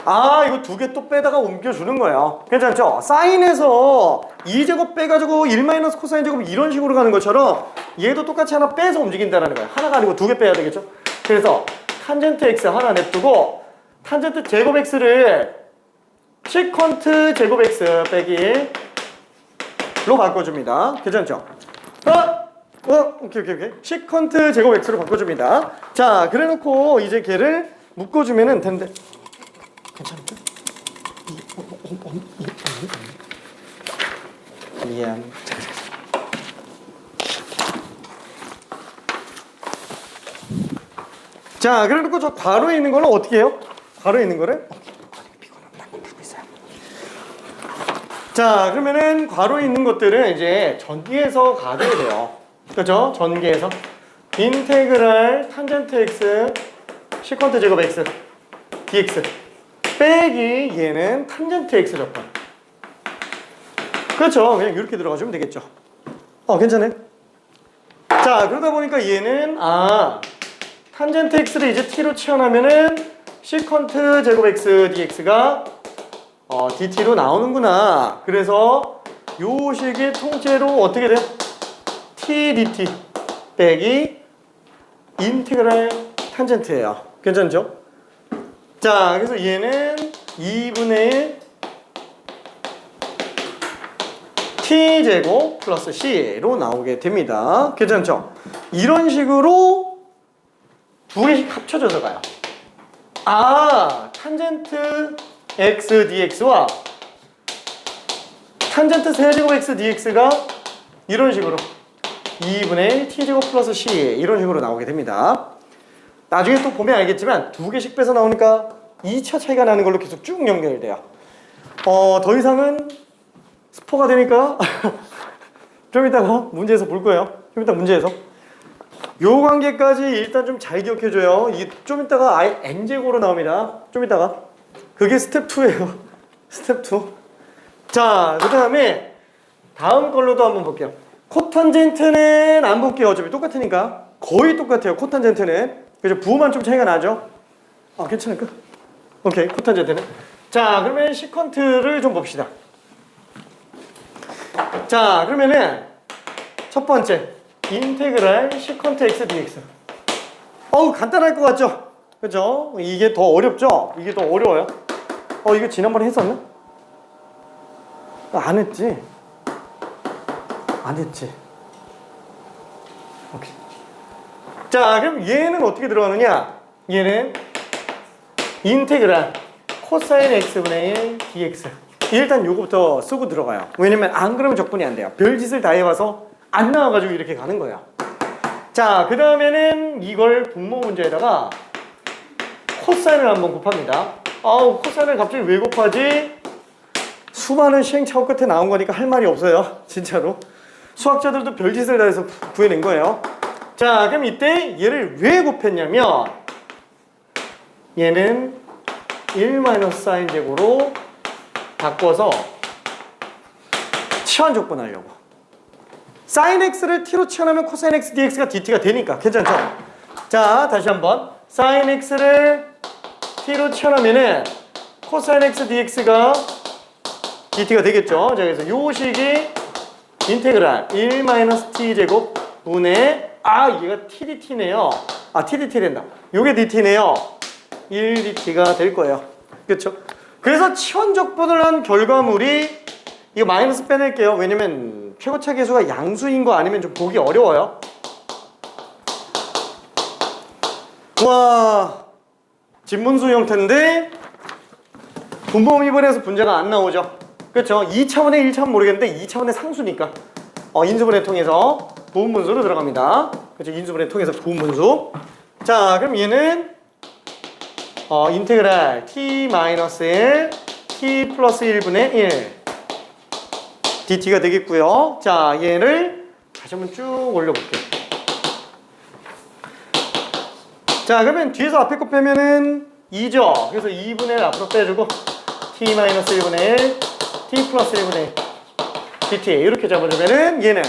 아, 이거 두 개 또 빼다가 옮겨주는 거예요. 괜찮죠? 사인에서 2제곱 빼가지고 1 마이너스 코사인 제곱 이런 식으로 가는 것처럼 얘도 똑같이 하나 빼서 움직인다는 거예요. 하나가 아니고 두 개 빼야 되겠죠? 그래서 탄젠트 x 하나 냅두고 탄젠트 제곱 x를 시컨트 제곱 x 빼기 로 바꿔줍니다. 괜찮죠? 오케이. 시컨트 제곱 x로 바꿔줍니다. 자, 그래 놓고 이제 걔를 묶어주면은 되는데, 괜찮죠? 미안. 자, 그래 놓고 저 괄호에 있는 거는 어떻게 해요? 괄호에 있는 거를 자, 그러면은 괄호에 있는 것들은 이제 전개해서 가져야 돼요. 그죠? 전개해서 인테그랄 탄젠트 x 시컨트 제곱 x dx 빼기 얘는 탄젠트 x 적분. 그렇죠? 그냥 이렇게 들어가주면 되겠죠. 괜찮아요? 자, 그러다 보니까 얘는 탄젠트 x를 이제 t로 치환하면은 시컨트 제곱 x dx가 dt로 나오는구나. 그래서 요 식의 통째로 어떻게 돼요? t dt 빼기 인테그랄 탄젠트예요. 괜찮죠? 자, 그래서 얘는 2분의 1 t제곱 플러스 c로 나오게 됩니다. 괜찮죠? 이런 식으로 두 개씩 합쳐져서 가요. 탄젠트 x dx와 탄젠트 세제곱 x dx가 이런 식으로 2분의 1 t제곱 플러스 c 이런 식으로 나오게 됩니다. 나중에 또 보면 알겠지만 두 개씩 빼서 나오니까 2차 차이가 나는 걸로 계속 쭉 연결돼요. 더 이상은 스포가 되니까 좀 이따가 문제에서 볼 거예요. 좀 이따 문제에서 요 관계까지 일단 좀 잘 기억해줘요. 이게 좀 이따가 아예 n제곱으로 나옵니다. 좀 이따가 그게 스텝 2예요. 스텝 2. 자, 그 다음에 다음 걸로도 한번 볼게요. 코탄젠트는 안 볼게요. 어차피 똑같으니까. 거의 똑같아요. 코탄젠트는. 그죠? 부호만 좀 차이가 나죠? 괜찮을까? 오케이, 코탄젠트는. 자, 그러면 시컨트를 좀 봅시다. 자, 그러면은 첫 번째 인테그랄 시컨트 x dx. 간단할 것 같죠? 그죠? 이게 더 어렵죠? 이게 더 어려워요. 이거 지난번에 했었나? 안 했지? 안 했지? 오케이. 자, 그럼 얘는 어떻게 들어가느냐? 얘는 인테그랄 코사인 x분의 1 dx. 일단 요거부터 쓰고 들어가요. 왜냐면 안 그러면 적분이 안 돼요. 별짓을 다 해봐서 안 나와가지고 이렇게 가는 거예요. 자, 그 다음에는 이걸 분모 문제에다가 코사인을 한번 곱합니다. 코사인을 갑자기 왜 곱하지? 수많은 시행착오 끝에 나온 거니까 할 말이 없어요. 진짜로. 수학자들도 별짓을 다 해서 구해낸 거예요. 자, 그럼 이때 얘를 왜 곱했냐면 얘는 1-사인 제곱으로 바꿔서 치환 적분하려고. 사인 x를 t로 치환하면 코사인 x dx가 dt가 되니까 괜찮죠? 자, 다시 한번 사인 x를 t로 치환하면은 코사인 x dx가 dt가 되겠죠? 자, 그래서 요 식이 인테그랄 1-t 제곱 분의 얘가 tdt네요. tdt 된다. 요게 dt네요. 1dt가 될 거예요. 그렇죠? 그래서 치환적분을 한 결과물이 이거 마이너스 빼낼게요. 왜냐면 최고차 계수가 양수인 거 아니면 좀 보기 어려워요. 와, 진분수 형태인데 분모 미분에서 분자가 안 나오죠. 그렇죠? 2차원의 1차원 모르겠는데 2차원의 상수니까 인수분해 통해서 부분분수로 들어갑니다. 그렇죠? 인수분해 통해서 부분분수. 자, 그럼 얘는 인테그랄 t-1 t 플러스 1분의 1 dt가 되겠고요. 자, 얘를 다시 한번 쭉 올려볼게요. 자, 그러면 뒤에서 앞에 거 빼면은 2죠. 그래서 2분의 1 앞으로 빼주고 t-1분의 1 t 플러스 1분의 1 dt 이렇게 잡아주면은 얘는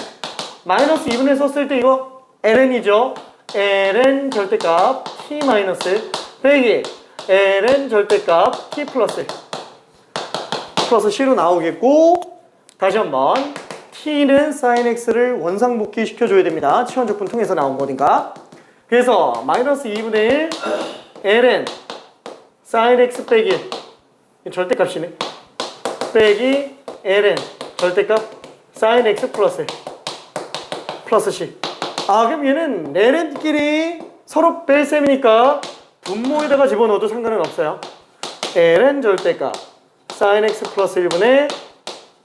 마이너스 2분의 1 썼을 때 이거 ln이죠. ln 절대값 t-1 빼기 ln 절대값 t 플러스 c로 나오겠고, 다시 한번 t는 sin x를 원상복귀 시켜줘야 됩니다. 치환적분 통해서 나온 거니까. 그래서 마이너스 2분의 1 ln sin x 빼기 절대값이네. 빼기 ln 절대값 sin x 플러스 c. 그럼 얘는 ln끼리 서로 뺄 셈이니까 분모에다가 집어넣어도 상관은 없어요. ln 절대값 sin x 플러스 1분의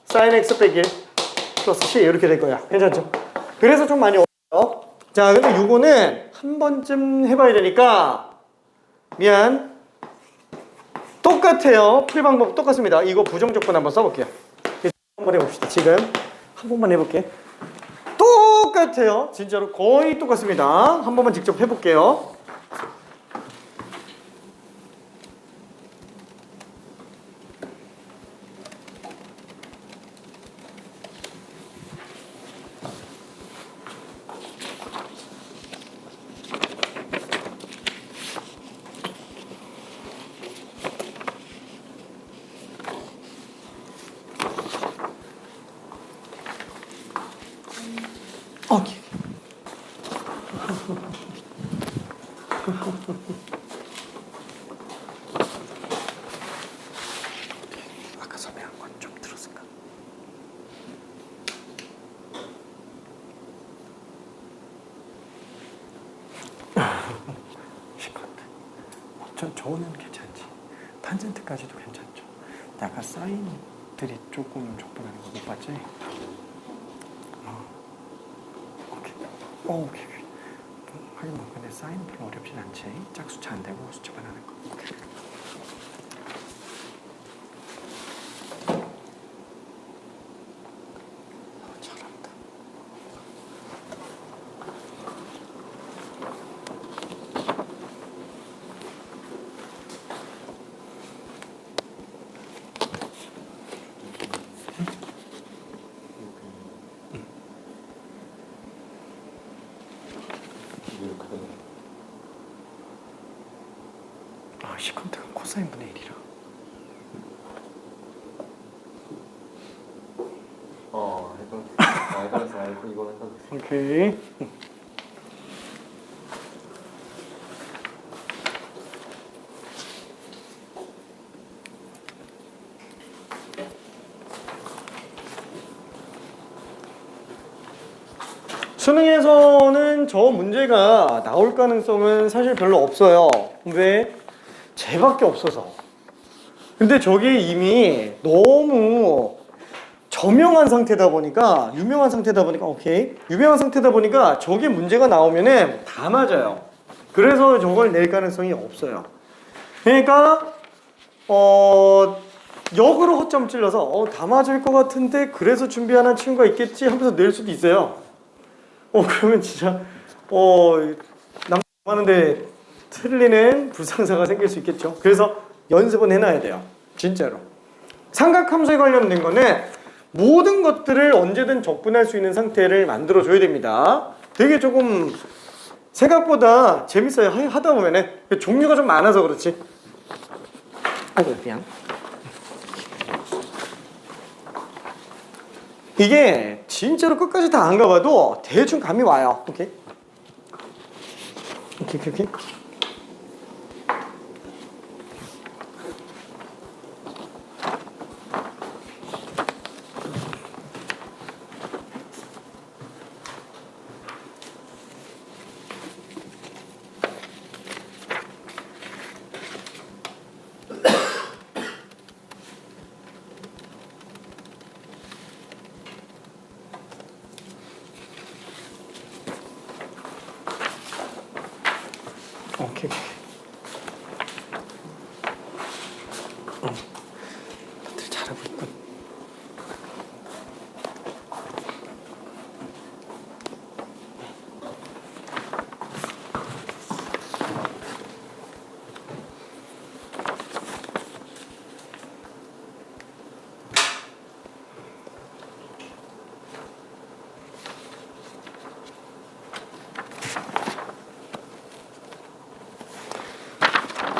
sin x 빼기 1 플러스 c 이렇게 될 거야. 괜찮죠? 그래서 좀 많이 어려워요. 자, 근데 요거는 한 번쯤 해봐야 되니까 미안. 똑같아요. 풀 방법 똑같습니다. 이거 부정적분 한번 써볼게요. 한번 해봅시다. 지금 한 번만 해볼게. 똑같아요. 진짜로 거의 똑같습니다. 한 번만 직접 해볼게요. 아까 설명한 건 좀 들었을까? 시컨트. 저거는 괜찮지. 탄젠트까지도 괜찮죠. 근데 아까 사인들이 조금 적분하는 거 못 봤지? 오케이. 하긴 뭐 근데 사인은 별로 어렵진 않지. 짝수차 안 되고 숫자만 하는 거. 오케이. 잘한다. 이렇게 되네. 아, 시컨트가 코사인 분의 1이라. 헷갈렸어. 이거 헷갈렸어. 오케이. 수능에서는 저 문제가 나올 가능성은 사실 별로 없어요. 왜? 쟤밖에 없어서. 근데 저게 이미 너무 저명한 상태다 보니까, 유명한 상태다 보니까, 오케이. 유명한 상태다 보니까 저게 문제가 나오면은 다 맞아요. 그래서 저걸 낼 가능성이 없어요. 그러니까, 역으로 허점 찔러서, 다 맞을 것 같은데, 그래서 준비하는 친구가 있겠지 하면서 낼 수도 있어요. 그러면 진짜, 하는데 틀리는 불상사가 생길 수 있겠죠. 그래서 연습은 해놔야 돼요. 진짜로. 삼각함수에 관련된 거는 모든 것들을 언제든 적분할 수 있는 상태를 만들어줘야 됩니다. 되게 조금 생각보다 재밌어요. 하다 보면은. 종류가 좀 많아서 그렇지. 아이고, 그냥. 이게 진짜로 끝까지 다 안 가봐도 대충 감이 와요. 오케이? 오케이. 다들 잘하고 있군.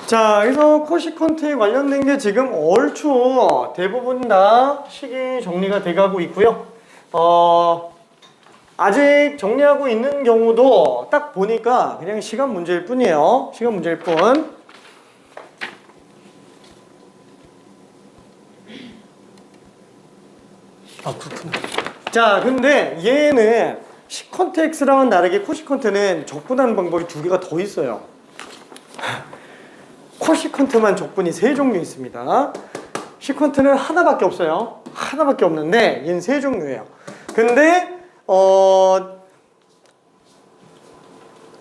자, 그래서 코시컨트에 관련된 게 지금 얼추 대부분 다 식이 정리가 돼가고 있고요. 아직 정리하고 있는 경우도 딱 보니까 그냥 시간 문제일 뿐이에요. 시간 문제일 뿐. 그렇구나. 자, 근데 얘는 시컨트 X랑은 다르게 코시컨트는 적분하는 방법이 두 개가 더 있어요. 코시컨트만 적분이 세 종류 있습니다. 시컨트는 하나밖에 없어요. 하나밖에 없는데 얘는 세 종류예요. 근데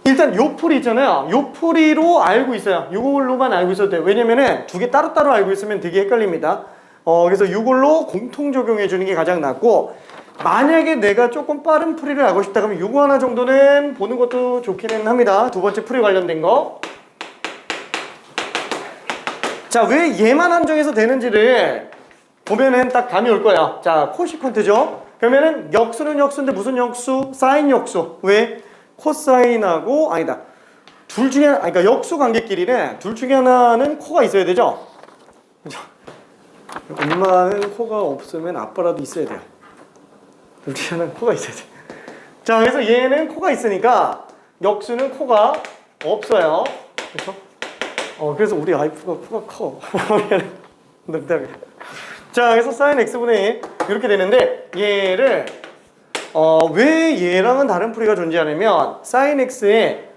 일단 요 풀이 있잖아요. 요 풀이로 알고 있어요. 요걸로만 알고 있어도 돼요. 왜냐면은 두 개 따로따로 알고 있으면 되게 헷갈립니다. 그래서 이걸로 공통 적용해 주는 게 가장 낫고, 만약에 내가 조금 빠른 풀이를 알고 싶다 그러면 요거 하나 정도는 보는 것도 좋기는 합니다. 두 번째 풀이 관련된 거. 자, 왜 얘만 한정해서 되는지를 보면은 딱 감이 올 거예요. 자, 코시컨트죠. 그러면은 역수는 역수인데 무슨 역수? 사인 역수. 왜? 코사인하고, 아니다. 그러니까 역수 관계끼리는 둘 중에 하나는 코가 있어야 되죠. 엄마는 코가 없으면 아빠라도 있어야 돼요. 둘 중에 하나는 코가 있어야 돼. 자, 그래서 얘는 코가 있으니까 역수는 코가 없어요. 그렇죠? 그래서 우리 와이프가 코가 커. 농담이야. 자, 그래서 sin x분의 1 이렇게 되는데, 얘를 왜 얘랑은 다른 풀이가 존재하냐면 sin x의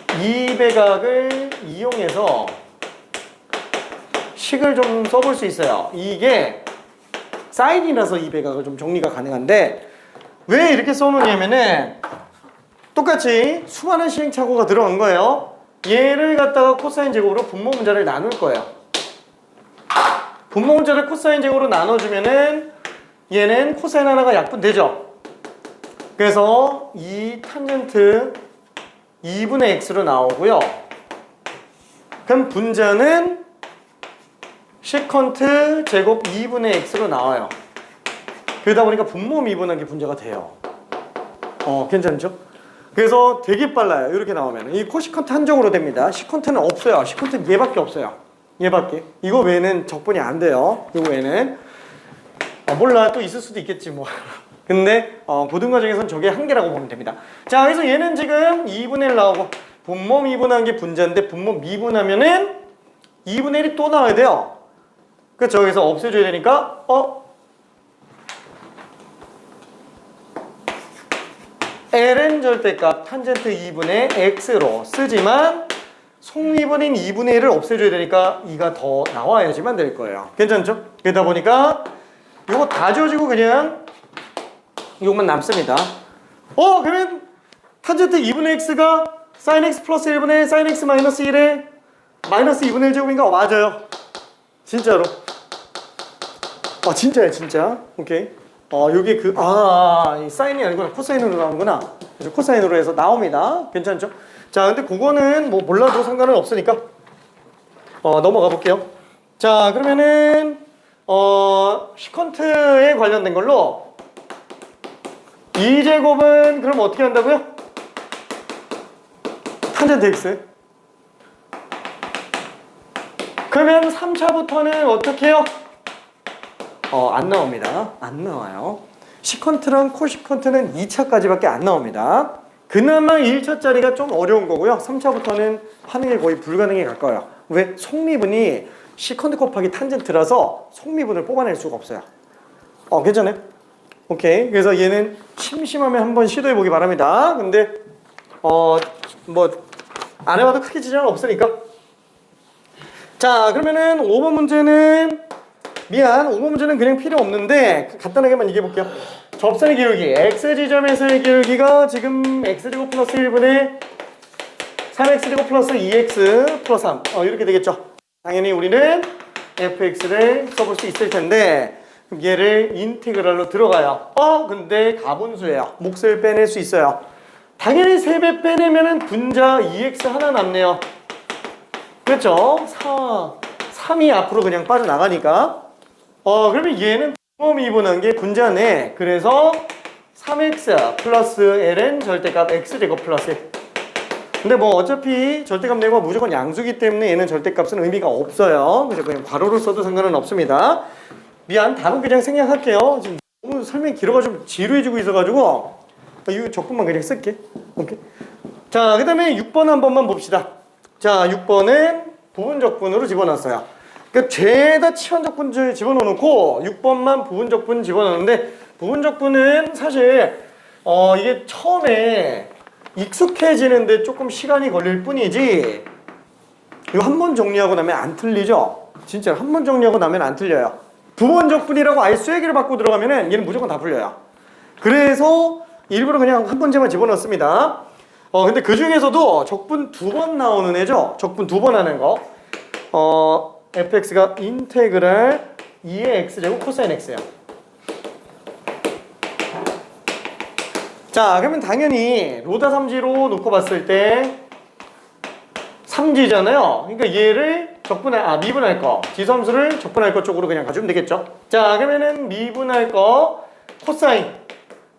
2배각을 이용해서 식을 좀 써볼 수 있어요. 이게 사인이라서 2배각을 좀 정리가 가능한데, 왜 이렇게 써놓냐면은 똑같이 수많은 시행착오가 들어간 거예요. 얘를 갖다가 코사인 제곱으로 분모 문자를 나눌 거예요. 분모 문자를 코사인 제곱으로 나눠주면은 얘는 코사인 하나가 약분되죠. 그래서 이 탄젠트 2분의 x로 나오고요. 그럼 분자는 시컨트 제곱 2분의 x로 나와요. 그러다 보니까 분모 미분한 게 분자가 돼요. 괜찮죠? 그래서 되게 빨라요. 이렇게 나오면 이 코시컨트 한정으로 됩니다. 시컨트는 없어요. 시컨트는 얘밖에 없어요. 얘밖에. 이거 외에는 적분이 안 돼요. 이거 외에는 몰라, 또 있을 수도 있겠지 뭐. 근데 고등 과정에서는 저게 한 개라고 보면 됩니다. 자, 그래서 얘는 지금 2분의 1 나오고 분모 미분한 게 분자인데 분모 미분하면은 2분의 1이 또 나와야 돼요. 그렇죠? 그래서 없애줘야 되니까 ln 절대값 탄젠트 2분의 x로 쓰지만 속미분인 2분의 1을 없애줘야 되니까 2가 더 나와야지만 될 거예요. 괜찮죠? 그러다 보니까 이거 다 지워지고 그냥 이것만 남습니다. 그러면 탄젠트 2분의 x가 sin x 플러스 1분의 sin x 마이너스 1에 마이너스 2분의 1 제곱인가? 맞아요. 진짜로. 진짜야, 진짜. 오케이. 요게 이 사인이 아니구나. 코사인으로 나오는구나. 그래서 코사인으로 해서 나옵니다. 괜찮죠? 자, 근데 그거는 뭐 몰라도 상관은 없으니까 넘어가 볼게요. 자, 그러면은 시컨트에 관련된 걸로 2제곱은 그럼 어떻게 한다고요? 탄젠트 x. 그러면 3차부터는 어떻게 해요? 안 나옵니다. 안 나와요. 시컨트랑 코시컨트는 2차까지밖에 안 나옵니다. 그나마 1차짜리가 좀 어려운 거고요. 3차부터는 하는 게 거의 불가능에 가까워요. 왜? 속미분이 시컨트 곱하기 탄젠트라서 속미분을 뽑아낼 수가 없어요. 괜찮아요? 오케이. 그래서 얘는 심심하면 한번 시도해 보기 바랍니다. 근데 안 해봐도 크게 지장은 없으니까. 자, 그러면은 5번 문제는 5번 문제는 그냥 필요 없는데 간단하게만 얘기해 볼게요. 접선의 기울기 x지점에서의 기울기가 지금 x제곱 플러스 1분의 3x제곱 플러스 2x 플러스 3 이렇게 되겠죠. 당연히 우리는 fx를 써볼 수 있을 텐데 그럼 얘를 인티그랄로 들어가요. 근데 가분수예요. 몫을 빼낼 수 있어요. 당연히 3배 빼내면은 분자 2x 하나 남네요. 그렇죠? 3이 앞으로 그냥 빠져나가니까 그러면 얘는 분모 미분한 게 분자네. 그래서 3x 플러스 ln 절대값 x제곱 플러스 1. 근데 뭐 어차피 절대값 내고 무조건 양수기 때문에 얘는 절대값은 의미가 없어요. 그래서 그냥 괄호를 써도 상관은 없습니다. 답은 그냥 생략할게요. 지금 너무 설명이 길어가지고 지루해지고 있어가지고 이 적분만 그냥 쓸게. 오케이. 자, 그 다음에 6번 한 번만 봅시다. 자, 6번은 부분적분으로 집어넣었어요. 그러니까 죄다 치환적분 집어넣어놓고 6번만 부분적분 집어넣는데 부분적분은 사실 이게 처음에 익숙해지는데 조금 시간이 걸릴 뿐이지 이거 한 번 정리하고 나면 안 틀리죠? 진짜 한 번 정리하고 나면 안 틀려요. 부분적분이라고 아예 쇠기를 받고 들어가면은 얘는 무조건 다 풀려요. 그래서 일부러 그냥 한 문제만 집어넣습니다. 근데 그 중에서도 적분 2번 나오는 애죠? 적분 2번 하는 거. fx가 인테그랄 2의 x제곱 코사인 x예요. 자, 그러면 당연히 로다 3지로 놓고 봤을 때 3지잖아요. 그러니까 얘를 미분할 거, 지수함수를 적분할 거 쪽으로 그냥 가주면 되겠죠. 자, 그러면은 미분할 거 코사인,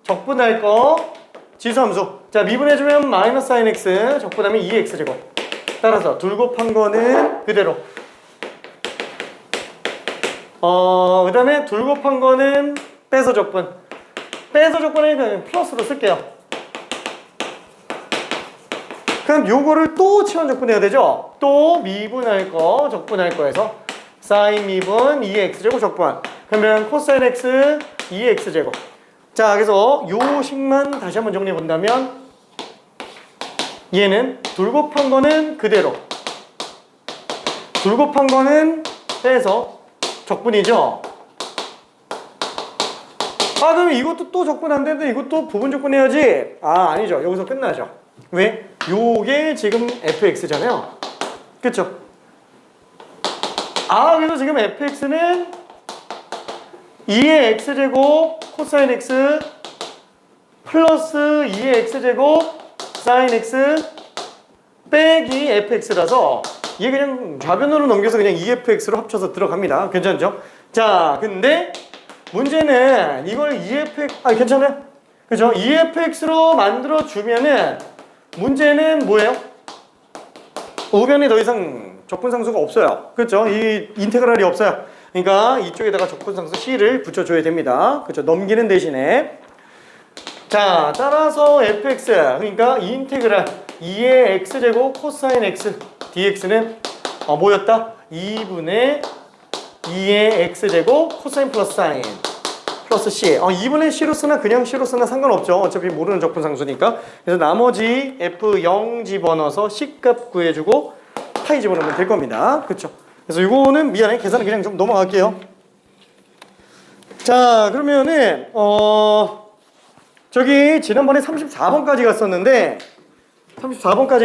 적분할 거 지수함수. 자, 미분해주면 마이너스 사인 x, 적분하면 2x제곱. 따라서 둘 곱한 거는 그대로. 그 다음에 둘 곱한 거는 빼서 적분. 빼서 적분은 그냥 플러스로 쓸게요. 그럼 요거를 또 치환 적분해야 되죠? 또 미분할 거, 적분할 거에서 사인 미분 2x제곱 적분. 그러면 코사인 x 2x제곱. 자, 그래서 요 식만 다시 한번 정리해 본다면 얘는 둘 곱한 거는 그대로. 둘 곱한 거는 빼서 적분이죠. 그럼 이것도 또 적분 안 되는데 이것도 부분 적분해야지. 아니죠. 여기서 끝나죠. 왜? 요게 지금 fx잖아요. 그쵸? 그래서 지금 fx는 2의 x제곱 코사인 x 플러스 2의 x제곱 사인 x 빼기 fx라서 이게 그냥 좌변으로 넘겨서 그냥 2fx로 합쳐서 들어갑니다. 괜찮죠? 자, 근데 문제는 이걸 2fx 괜찮아요? 그죠? EFX로 만들어주면은 문제는 뭐예요? 우변에 더 이상 적분상수가 없어요. 그렇죠? 이 인테그랄이 없어요. 그러니까 이쪽에다가 적분상수 C를 붙여줘야 됩니다. 그렇죠? 넘기는 대신에. 자, 따라서 fx, 그러니까 이 인테그랄 2의 x제곱 코사인 x dx는 뭐였다? 2분의 2의 x제곱 코사인 플러스 사인 플러스 c. 2분의 c로 쓰나 그냥 c로 쓰나 상관없죠. 어차피 모르는 적분상수니까. 그래서 나머지 f0 집어넣어서 c값 구해주고 파이 집어넣으면 될 겁니다. 그렇죠? 그래서 이거는 미안해, 계산은 그냥 좀 넘어갈게요. 자, 그러면은 저기 지난번에 34번까지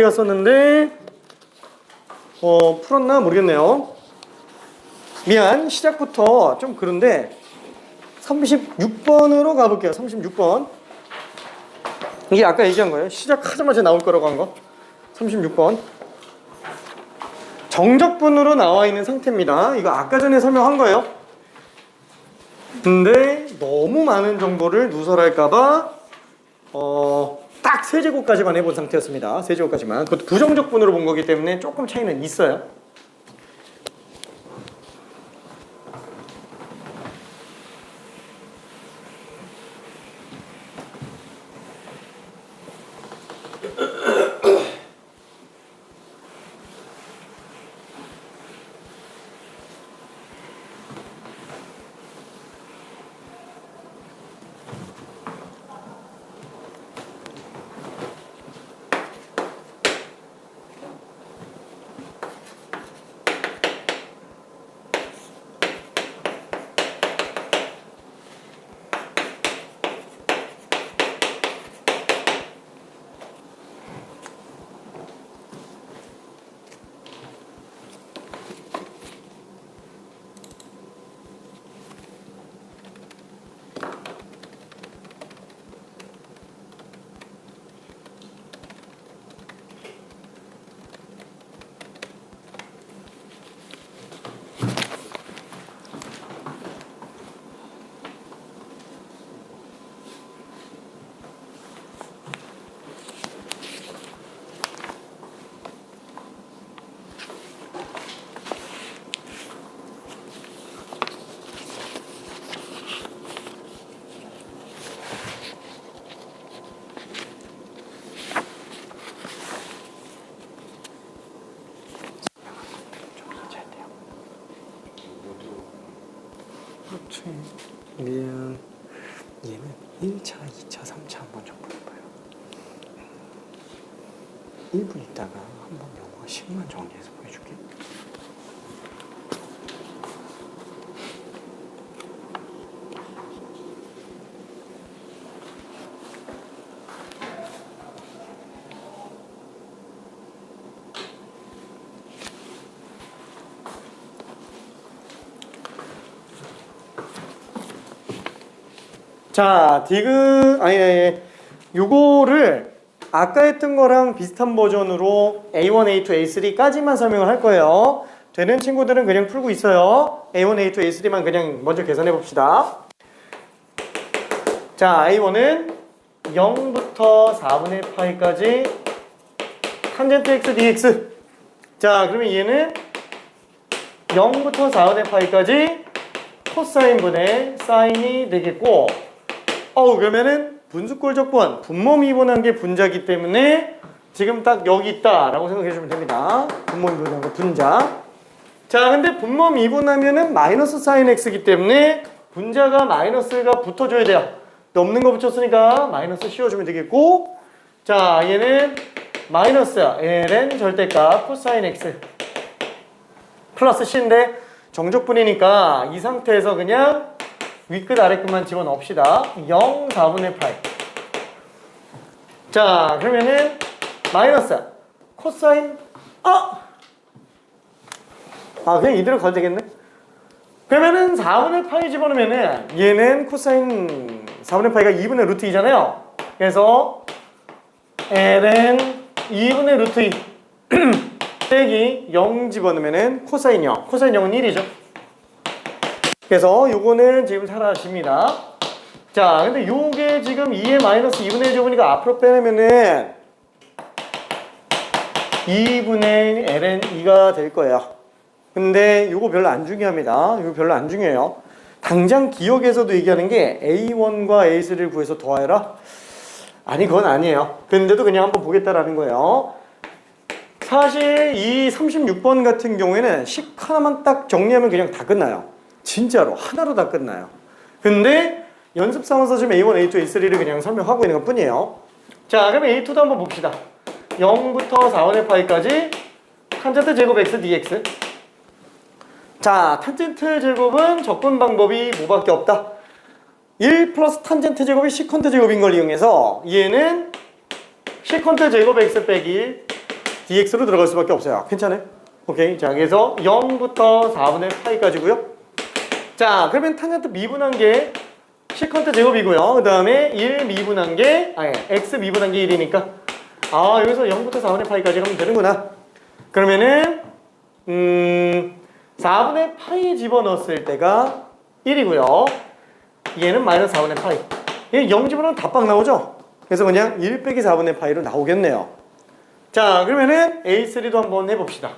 갔었는데 풀었나 모르겠네요. 미안, 시작부터 좀 그런데 36번으로 가볼게요. 36번. 이게 아까 얘기한 거예요. 시작하자마자 나올 거라고 한 거. 36번. 정적분으로 나와 있는 상태입니다. 이거 아까 전에 설명한 거예요. 근데 너무 많은 정보를 누설할까봐 딱 세제곱까지만 해본 상태였습니다. 세제곱까지만. 그것도 부정적분으로 본 거기 때문에 조금 차이는 있어요. 미안. 얘는 1차, 2차, 3차 한번 정리해봐요. 1분 있다가 한번 영어 10만 정리해서 보여줄게. 자, 요거를 아까 했던 거랑 비슷한 버전으로 A1, A2, A3까지만 설명을 할 거예요. 되는 친구들은 그냥 풀고 있어요. A1, A2, A3만 그냥 먼저 계산해 봅시다. 자, A1은 0부터 4분의 파이까지 탄젠트 x dx. 자, 그러면 얘는 0부터 4분의 파이까지 코사인 분의 사인이 되겠고, 그러면은 분수꼴적분, 분모미분한 게 분자기 때문에 지금 딱 여기 있다라고 생각해 주시면 됩니다. 분모미분한 거 분자. 자, 근데 분모미분하면은 마이너스 사인 x이기 때문에 분자가 마이너스가 붙어줘야 돼요. 없는 거 붙였으니까 마이너스 씌워주면 되겠고, 자, 얘는 마이너스 ln 절대값 코사인 x 플러스 c인데 정적분이니까 이 상태에서 그냥 윗끝 아래끝만 집어넣읍시다. 0, 4분의 파이. 자, 그러면은 마이너스 코사인 그냥 이대로 가도 되겠네. 그러면은 4분의 파이 집어넣으면은 얘는 코사인 4분의 파이가 2분의 루트 2잖아요. 그래서 ln 2분의 루트 2 빼기 0 집어넣으면은 코사인 0. 코사인 0은 1이죠. 그래서 요거는 지금 사라집니다. 자, 근데 요게 지금 2의 마이너스 2분의 1 제곱이니까 앞으로 빼내면은 2분의 ln 2가 될 거예요. 근데 요거 별로 안 중요합니다. 요거 별로 안 중요해요. 당장 기억에서도 얘기하는 게 A1과 A3를 구해서 더해라? 아니, 그건 아니에요. 근데도 그냥 한번 보겠다라는 거예요. 사실 이 36번 같은 경우에는 식 하나만 딱 정리하면 그냥 다 끝나요. 진짜로 하나로 다 끝나요. 근데 연습 삼아서 지금 A1, A2, A3를 그냥 설명하고 있는 것 뿐이에요. 자, 그럼 A2도 한번 봅시다. 0부터 4원의 파이까지 탄젠트 제곱 x dx. 자, 탄젠트 제곱은 접근 방법이 뭐밖에 없다. 1 플러스 탄젠트 제곱이 시컨트 제곱인 걸 이용해서 얘는 시컨트 제곱 x 빼기 dx로 들어갈 수밖에 없어요. 괜찮아요? 오케이. 자, 그래서 0부터 4분의 파이까지고요. 자, 그러면 탄젠트 미분한 게 시컨트 제곱이고요. 그 다음에 1 미분한 게 x 미분한 게 1이니까 여기서 0부터 4분의 파이까지 가면 되는구나. 그러면은 4분의 파이 집어넣었을 때가 1이고요. 얘는 마이너스 4분의 파이. 얘 0 집어넣으면 다 빡 나오죠? 그래서 그냥 1 빼기 4분의 파이로 나오겠네요. 자, 그러면은 A3도 한번 해봅시다.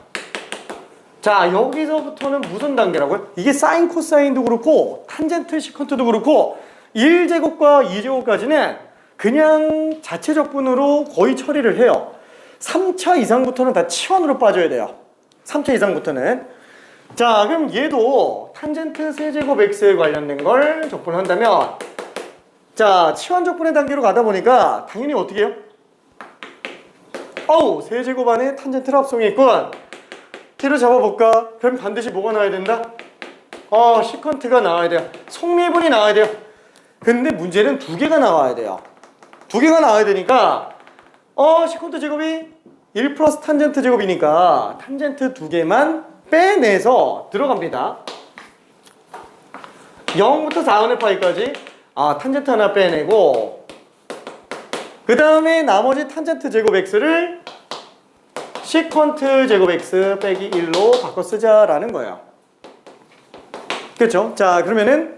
자, 여기서부터는 무슨 단계라고요? 이게 사인, 코사인도 그렇고 탄젠트, 시컨트도 그렇고 1제곱과 2제곱까지는 그냥 자체 적분으로 거의 처리를 해요. 3차 이상부터는 다 치환으로 빠져야 돼요. 3차 이상부터는. 자, 그럼 얘도 탄젠트 세제곱 x에 관련된 걸 적분한다면 자, 치환 적분의 단계로 가다 보니까 당연히 어떻게 해요? 세제곱 안에 탄젠트를 합성했군. t를 잡아볼까? 그럼 반드시 뭐가 나와야 된다? 시컨트가 나와야 돼요. 속미분이 나와야 돼요. 근데 문제는 두 개가 나와야 돼요. 두 개가 나와야 되니까 시컨트 제곱이 1 플러스 탄젠트 제곱이니까 탄젠트 두 개만 빼내서 들어갑니다. 0부터 4분의 파이까지 탄젠트 하나 빼내고 그 다음에 나머지 탄젠트 제곱 x를 시컨트 제곱 x 빼기 1로 바꿔 쓰자라는 거예요. 그렇죠? 자, 그러면은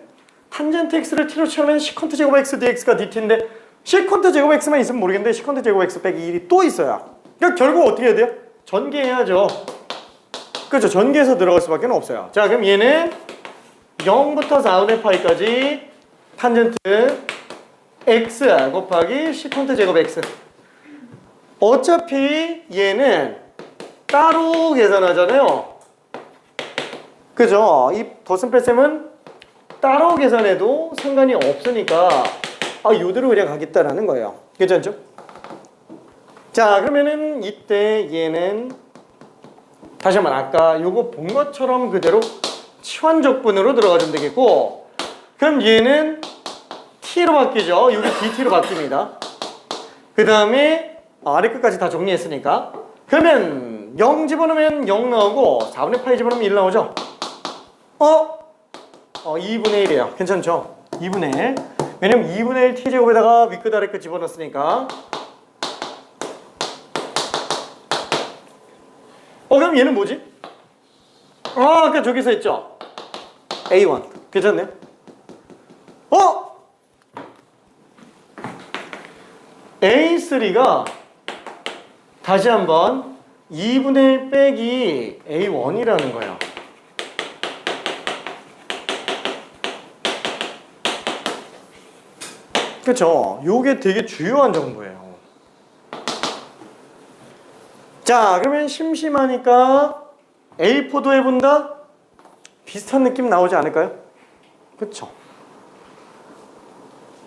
탄젠트 x를 t로 치면 시컨트 제곱 x dx가 dt인데 시컨트 제곱 x만 있으면 모르겠는데 시컨트 제곱 x 빼기 1이 또 있어요. 그러니까 결국 어떻게 해야 돼요? 전개해야죠. 그렇죠? 전개해서 들어갈 수밖에 없어요. 자, 그럼 얘는 0부터 4분의 파이까지 탄젠트 x 곱하기 시컨트 제곱 x. 어차피 얘는 따로 계산하잖아요. 그죠? 이 덧셈 뺄셈은 따로 계산해도 상관이 없으니까 요대로 그냥 가겠다라는 거예요. 괜찮죠? 자, 그러면은 이때 얘는 다시 한번 아까 요거 본 것처럼 그대로 치환적분으로 들어가면 되겠고, 그럼 얘는 t로 바뀌죠. 여기 dt로 바뀝니다. 그 다음에 아래 끝까지 다 정리했으니까 그러면 0 집어넣으면 0 나오고 4분의 파이 집어넣으면 1 나오죠. 2분의 1이에요. 괜찮죠? 2분의 1. 왜냐면 2분의 1 t제곱에다가 윗끝 아래끝 집어넣었으니까. 그럼 얘는 뭐지? 아까 저기서 했죠? A1. 괜찮네요? A3가 다시 한번 2분의 1 빼기 A1이라는 거예요. 그쵸? 요게 되게 중요한 정보예요. 자, 그러면 심심하니까 A4도 해본다? 비슷한 느낌 나오지 않을까요? 그쵸?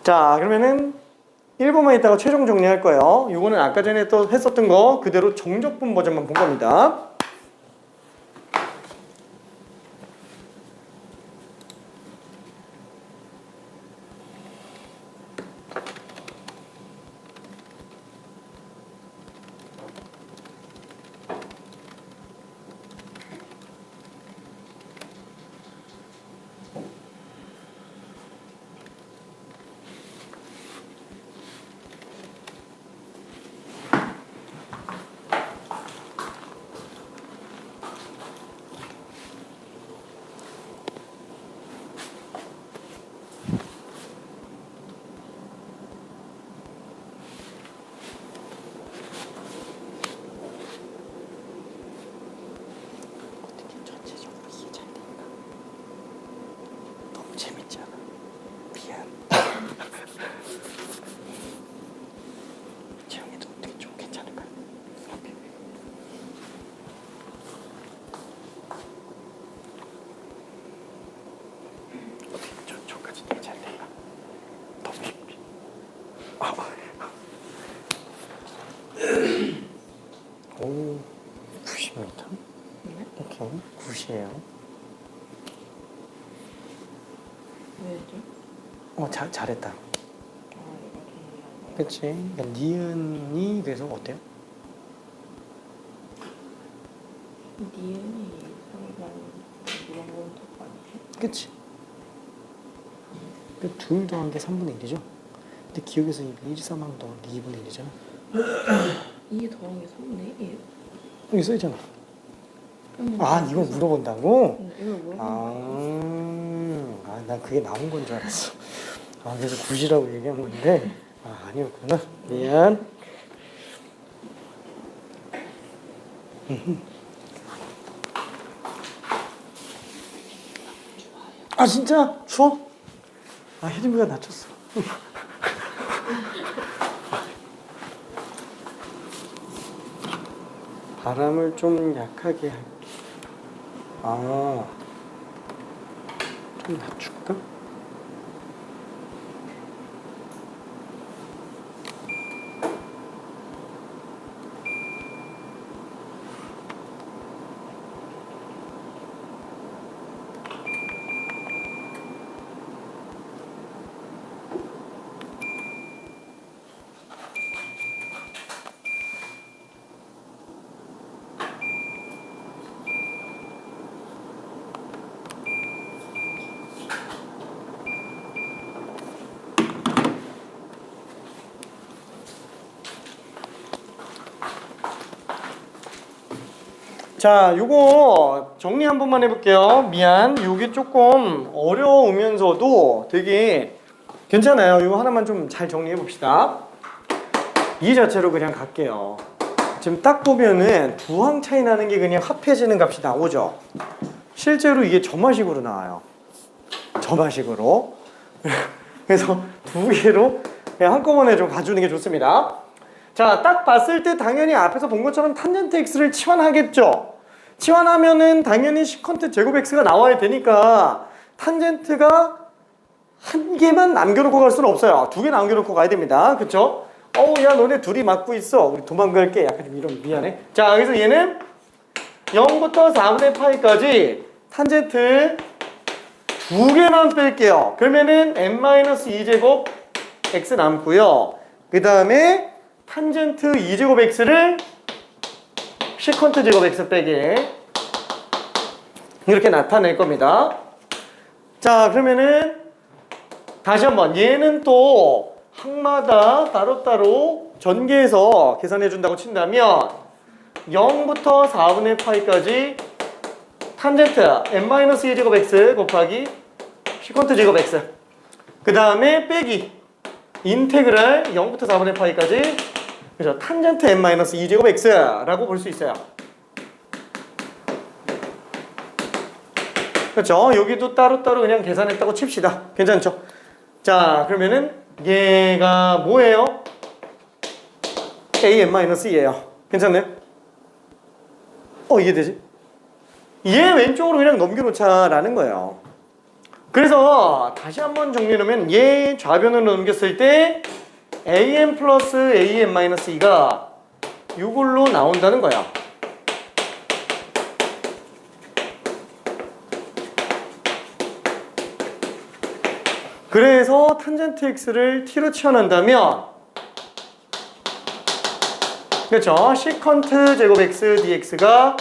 자, 그러면은 1번만 있다가 최종 정리할 거예요. 요거는 아까 전에 또 했었던 거 그대로 정적분 버전만 본 겁니다. 굿이에요. 왜죠? 잘했다. 아, 이거 그치? 그러니까 니은이 그래서 어때요? 니은이 상관 물어보는 거 아니에요? 그치? 둘 더한 게 3분의 1이죠? 근데 기억에서 1, 3 하면 더한 게 2분의 1이잖아. 이게 더한 게 3분의 1이에요? 여기 써있잖아. 이거 물어본다고? 이걸 물어보는 난 그게 나온 건 줄 알았어. 그래서 9이라고 얘기한 건데, 아니었구나. 미안. 진짜? 추워? 혜림이가 낮췄어. 바람을 좀 약하게 할게. 좀 낮출까? 자, 요거 정리 한 번만 해볼게요. 미안. 요게 조금 어려우면서도 되게 괜찮아요. 요거 하나만 좀 잘 정리해 봅시다. 이 자체로 그냥 갈게요. 지금 딱 보면은 두 항 차이 나는 게 그냥 합해지는 값이 나오죠. 실제로 이게 점화식으로 나와요. 점화식으로. 그래서 두 개로 그냥 한꺼번에 좀 가주는 게 좋습니다. 자, 딱 봤을 때 당연히 앞에서 본 것처럼 탄젠트 x를 치환하겠죠. 치환하면은 당연히 시컨트 제곱 x가 나와야 되니까 탄젠트가 한 개만 남겨놓고 갈 수는 없어요. 두 개 남겨놓고 가야 됩니다. 그쵸? 야, 너네 둘이 맞고 있어. 우리 도망갈게. 약간 이런 미안해. 자, 그래서 얘는 0부터 4분의 파이까지 탄젠트 두 개만 뺄게요. 그러면은 n-2제곱 x 남고요. 그 다음에 탄젠트 2제곱 x를 시컨트 제곱 x 빼기 이렇게 나타낼 겁니다. 자, 그러면은 다시 한번 얘는 또 항마다 따로따로 전개해서 계산해 준다고 친다면 0부터 4분의 파이까지 탄젠트 n-2제곱 x 곱하기 시컨트 제곱 x 그 다음에 빼기 인테그랄 0부터 4분의 파이까지 그래서 탄젠트 n-2제곱 x라고 볼 수 있어요. 그렇죠? 여기도 따로따로 그냥 계산했다고 칩시다. 괜찮죠? 자, 그러면은 얘가 뭐예요? an-2예요. 괜찮나요? 이해되지? 얘 왼쪽으로 그냥 넘겨놓자라는 거예요. 그래서 다시 한번 정리하면 얘 좌변으로 넘겼을 때 an 플러스 an-2가 이걸로 나온다는 거야. 그래서 탄젠트 x를 t로 치환한다면 그렇죠. 시컨트 제곱 x dx가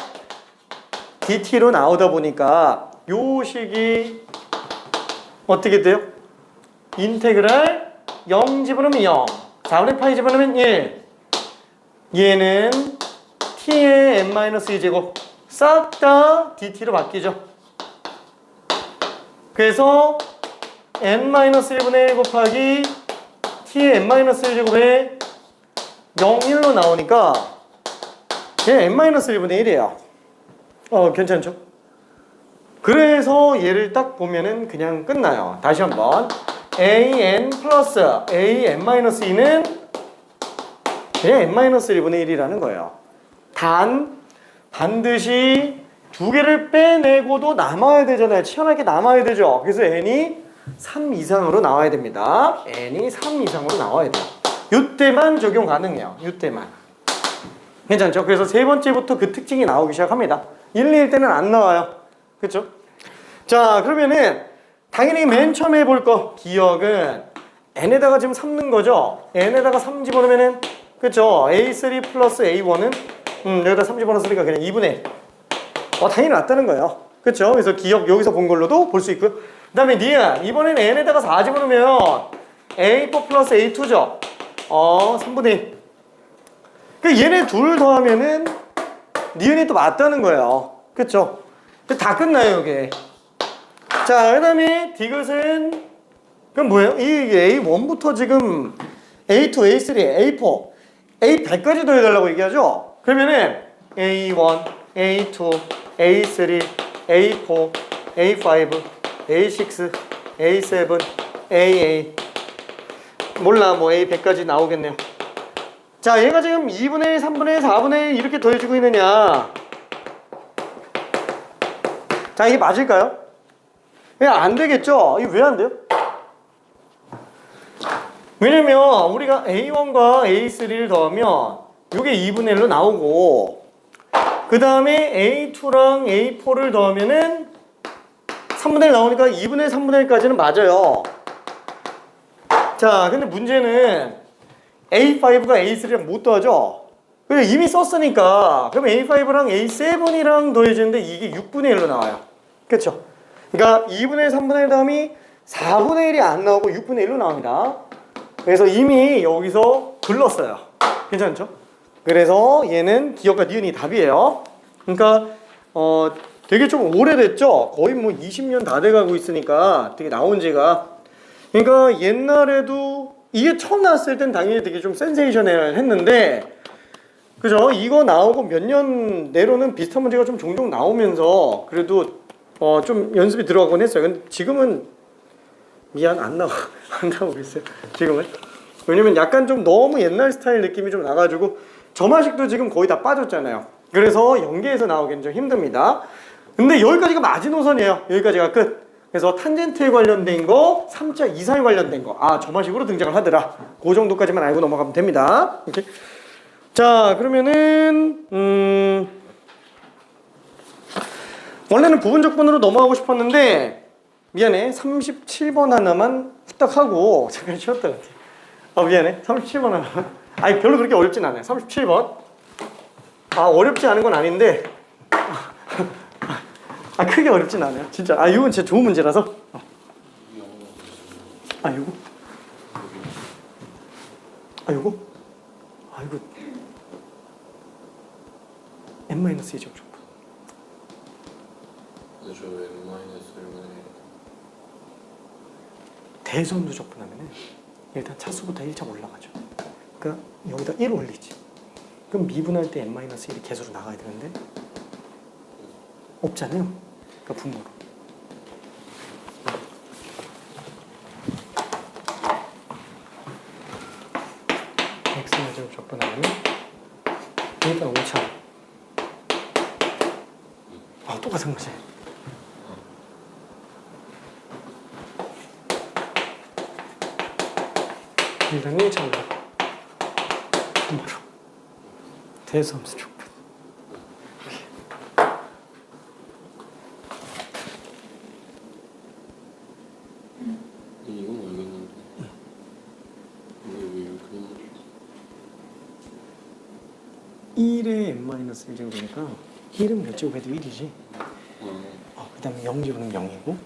dt로 나오다 보니까 요 식이 어떻게 돼요? 인테그랄 0 집어넣으면 0 4분의 파이 집어넣으면 1 얘는 t의 n-2제곱 싹 다 dt로 바뀌죠. 그래서 n-1분의 1 곱하기 t의 n-1제곱에 0, 1로 나오니까 얘 n-1분의 1이에요. 괜찮죠? 그래서 얘를 딱 보면은 그냥 끝나요. 다시 한번 an 플러스 an-2는 그냥 n-1분의 1이라는 거예요. 반드시 두 개를 빼내고도 남아야 되잖아요. 치환하게 남아야 되죠. 그래서 n이 3 이상으로 나와야 됩니다. n이 3 이상으로 나와야 돼요. 이때만 적용 가능해요. 이때만. 괜찮죠? 그래서 세 번째부터 그 특징이 나오기 시작합니다. 1, 2일 때는 안 나와요. 그쵸? 자, 그러면은 당연히 맨 처음에 해볼 거 기억은 n에다가 지금 3 넣은 거죠? n에다가 3 집어넣으면은 그쵸? a3 플러스 a1은 여기다 3 집어넣었으니까 그냥 2분의 1. 당연히 맞다는 거예요. 그쵸? 그래서 기억 여기서 본 걸로도 볼 수 있고요. 그 다음에 니은 이번에는 n에다가 4 집어넣으면 a4 플러스 a2죠? 3분의 1. 그 얘네 둘 더하면은 니은이 또 맞다는 거예요. 그쵸? 다 끝나요, 이게. 자, 그 다음에 디귿은 그럼 뭐예요? 이 A1부터 지금 A2, A3, A4, A100까지 더해달라고 얘기하죠? 그러면은 A1, A2, A3, A4, A5, A6, A7, AA 몰라 뭐 A100까지 나오겠네요. 자, 얘가 지금 2분의 1, 3분의 1, 4분의 1 이렇게 더해주고 있느냐. 자, 이게 맞을까요? 안 되겠죠? 이게 왜 안 돼요? 왜냐면 우리가 A1과 A3를 더하면 이게 2분의 1로 나오고 그 다음에 A2랑 A4를 더하면은 3분의 1 나오니까 2분의 3분의 1까지는 맞아요. 자, 근데 문제는 A5가 A3랑 못 더하죠? 그래 이미 썼으니까 그럼 A5랑 A7이랑 더해지는데 이게 6분의 1로 나와요. 그쵸? 그러니까 2분의 1, 3분의 1 다음이 4분의 1이 안 나오고 6분의 1로 나옵니다. 그래서 이미 여기서 글렀어요. 괜찮죠? 그래서 얘는 기억과 니은이 답이에요. 그러니까 되게 좀 오래됐죠? 거의 뭐 20년 다 돼가고 있으니까 되게 나온 지가. 그러니까 옛날에도 이게 처음 나왔을 땐 당연히 되게 좀 센세이셔널 했는데 그죠? 이거 나오고 몇 년 내로는 비슷한 문제가 좀 종종 나오면서 그래도 좀 연습이 들어가곤 했어요. 근데 지금은 안 나오고 있어요. 지금은. 왜냐면 약간 좀 너무 옛날 스타일 느낌이 좀 나가지고 점화식도 지금 거의 다 빠졌잖아요. 그래서 연계해서 나오기는 좀 힘듭니다. 근데 여기까지가 마지노선이에요. 여기까지가 끝. 그래서 탄젠트에 관련된 거, 3차 이사에 관련된 거. 점화식으로 등장을 하더라. 그 정도까지만 알고 넘어가면 됩니다. 이렇게. 자, 그러면은 원래는 부분적분으로 넘어가고 싶었는데 미안해 37번 하나만 후딱 하고 잠깐 쉬었다 같아. 미안해 37번 하나만. 아니 별로 그렇게 어렵진 않아요. 37번 어렵지 않은 건 아닌데 크게 어렵진 않아요. 진짜 이건 진짜 좋은 문제라서. 요거 요거 이거 n-2 제곱적분. 근데 저 n-1을 대선도 적분하면은 일단 차수부터 1차 올라가죠. 그러니까 여기다 1 올리지. 그럼 미분할 때 n-1이 계수로 나가야 되는데 없잖아요. 그러니까 분모로. x는 좀 적분하면은 일단 5차. 똑같은 거지. 일단 1차 올라가. 분모로. 대수함수 적분. 이건 알겠는데 이게 왜 이렇게 나오지? 1에 n-1 제곱이니까 1은 몇 제곱해도 1이지. 그 다음에 0 제곱은 0이고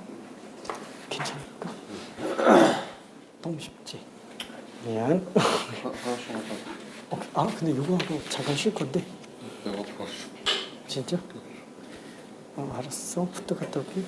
괜찮을까? 너무 쉽지? 미안. 하나씩 하자. 근데 이거 하고 잠깐 쉴 건데. 배가 아파가지고. 진짜? 알았어. 후딱 갔다 올게.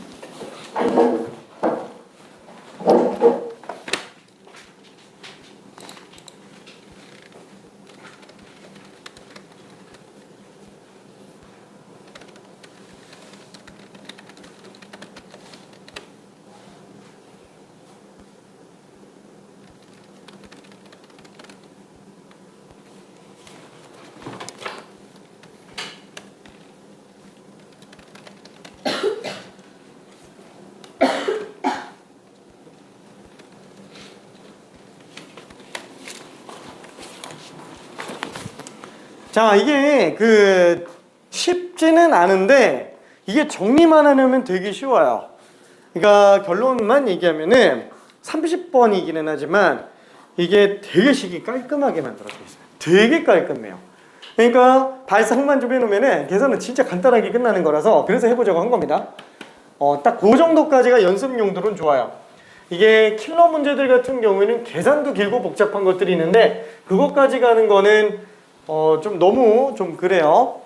자, 이게 그 쉽지는 않은데 이게 정리만 하려면 되게 쉬워요. 그러니까 결론만 얘기하면은 30번이기는 하지만 이게 되게 식이 깔끔하게 만들어져 있어요. 되게 깔끔해요. 그러니까 발상만 좀 해놓으면은 계산은 진짜 간단하게 끝나는 거라서 그래서 해보자고 한 겁니다. 딱 그 정도까지가 연습 용도로는 좋아요. 이게 킬러 문제들 같은 경우에는 계산도 길고 복잡한 것들이 있는데 그것까지 가는 거는 좀 너무 좀 그래요.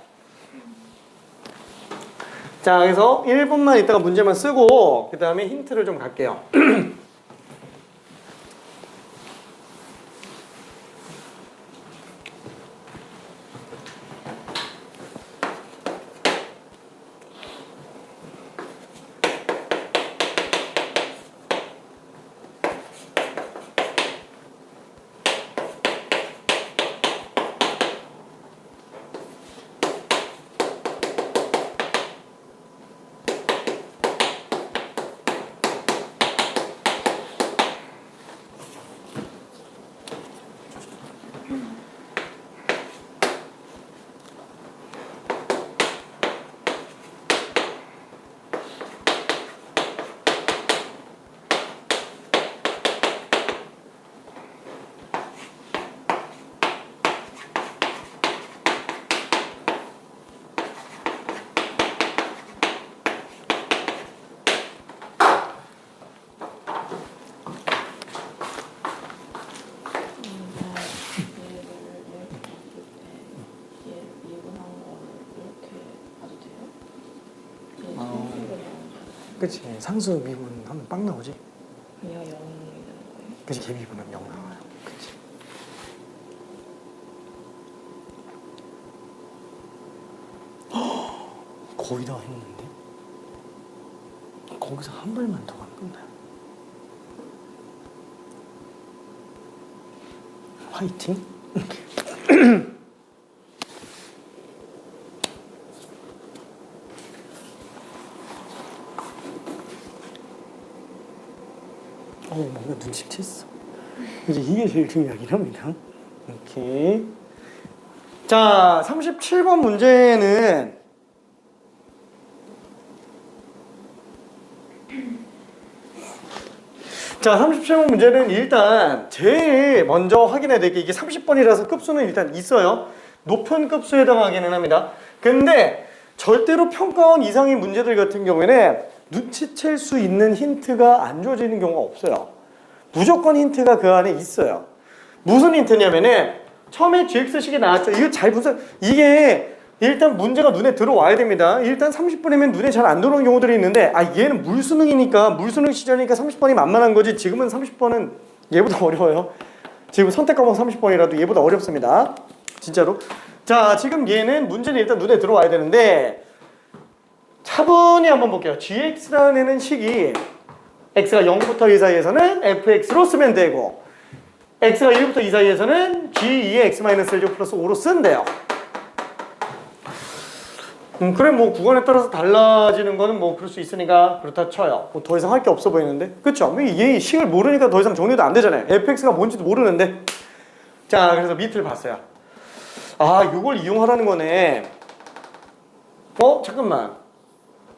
자, 그래서 1분만 있다가 문제만 쓰고 그 다음에 힌트를 좀 갈게요. 그치, 상수 미분 하면 빵 나오지. 그냥 0이 되는 거예요? 그치, 개미분은 0 나와요. 그치. 거의 다 했는데? 거기서 한 발만 더 가면 끝나요. 화이팅! 뭔가 눈치챘어. 이제 이게 제일 중요하긴 합니다. 오케이. 자, 37번 문제는 자, 37번 문제는 일단 제일 먼저 확인해야 될 게 이게 30번이라서 급수는 일단 있어요. 높은 급수에 해당하기는 합니다. 근데 절대로 평가원 이상의 문제들 같은 경우에는 눈치챌 수 있는 힌트가 안 주어지는 경우가 없어요. 무조건 힌트가 그 안에 있어요. 무슨 힌트냐면은 처음에 GX식이 나왔죠. 이거 잘 분석. 이게 일단 문제가 눈에 들어와야 됩니다. 일단 30번이면 눈에 잘 안 들어오는 경우들이 있는데 얘는 물수능이니까 물수능 시절이니까 30번이 만만한 거지. 지금은 30번은 얘보다 어려워요. 지금 선택 과목 30번이라도 얘보다 어렵습니다. 진짜로. 자, 지금 얘는 문제는 일단 눈에 들어와야 되는데 차분히 한번 볼게요. gx라는 식이 x가 0부터 2 사이에서는 fx로 쓰면 되고 x가 1부터 2 사이에서는 g2의 x-1제곱 플러스 5로 쓴대요. 그래 뭐 구간에 따라서 달라지는 거는 뭐 그럴 수 있으니까 그렇다 쳐요. 뭐 더 이상 할 게 없어 보이는데, 그쵸? 얘 식을 모르니까 더 이상 정리도 안 되잖아요. fx가 뭔지도 모르는데. 자, 그래서 밑을 봤어요. 요걸 이용하라는 거네. 잠깐만.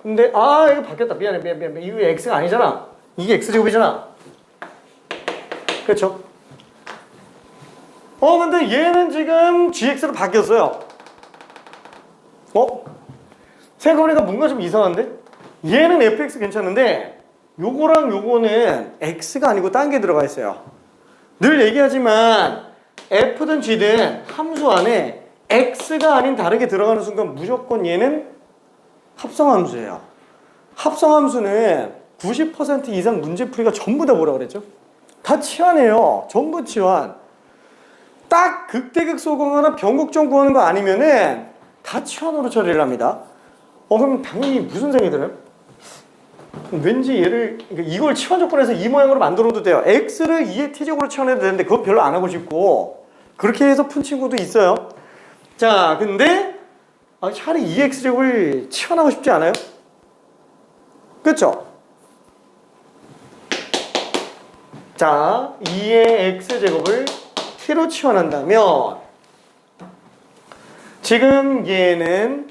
근데 이거 바뀌었다. 미안해. 이거 x가 아니잖아. 이게 x제곱이잖아. 그렇죠? 근데 얘는 지금 gx로 바뀌었어요. 생각해보니까 뭔가 좀 이상한데? 얘는 fx 괜찮은데 요거랑 요거는 x가 아니고 딴 게 들어가 있어요. 늘 얘기하지만 f든 g든 함수 안에 x가 아닌 다르게 들어가는 순간 무조건 얘는 합성함수예요. 합성함수는 90% 이상 문제풀이가 전부 다 뭐라 그랬죠? 다 치환이에요. 전부 치환. 딱 극대극소 구하거나 변곡점 구하는 거 아니면은 다 치환으로 처리를 합니다. 그럼 당연히 무슨 생각이 들어요? 왠지 얘를 이걸 치환 조건에서 이 모양으로 만들어도 돼요. x를 2의 t제곱으로 치환해도 되는데 그거 별로 안 하고 싶고 그렇게 해서 푼 친구도 있어요. 자, 근데 차라리 2x제곱을 치환하고 싶지 않아요? 그쵸? 자, 2의 x제곱을 t로 치환한다면 지금 얘는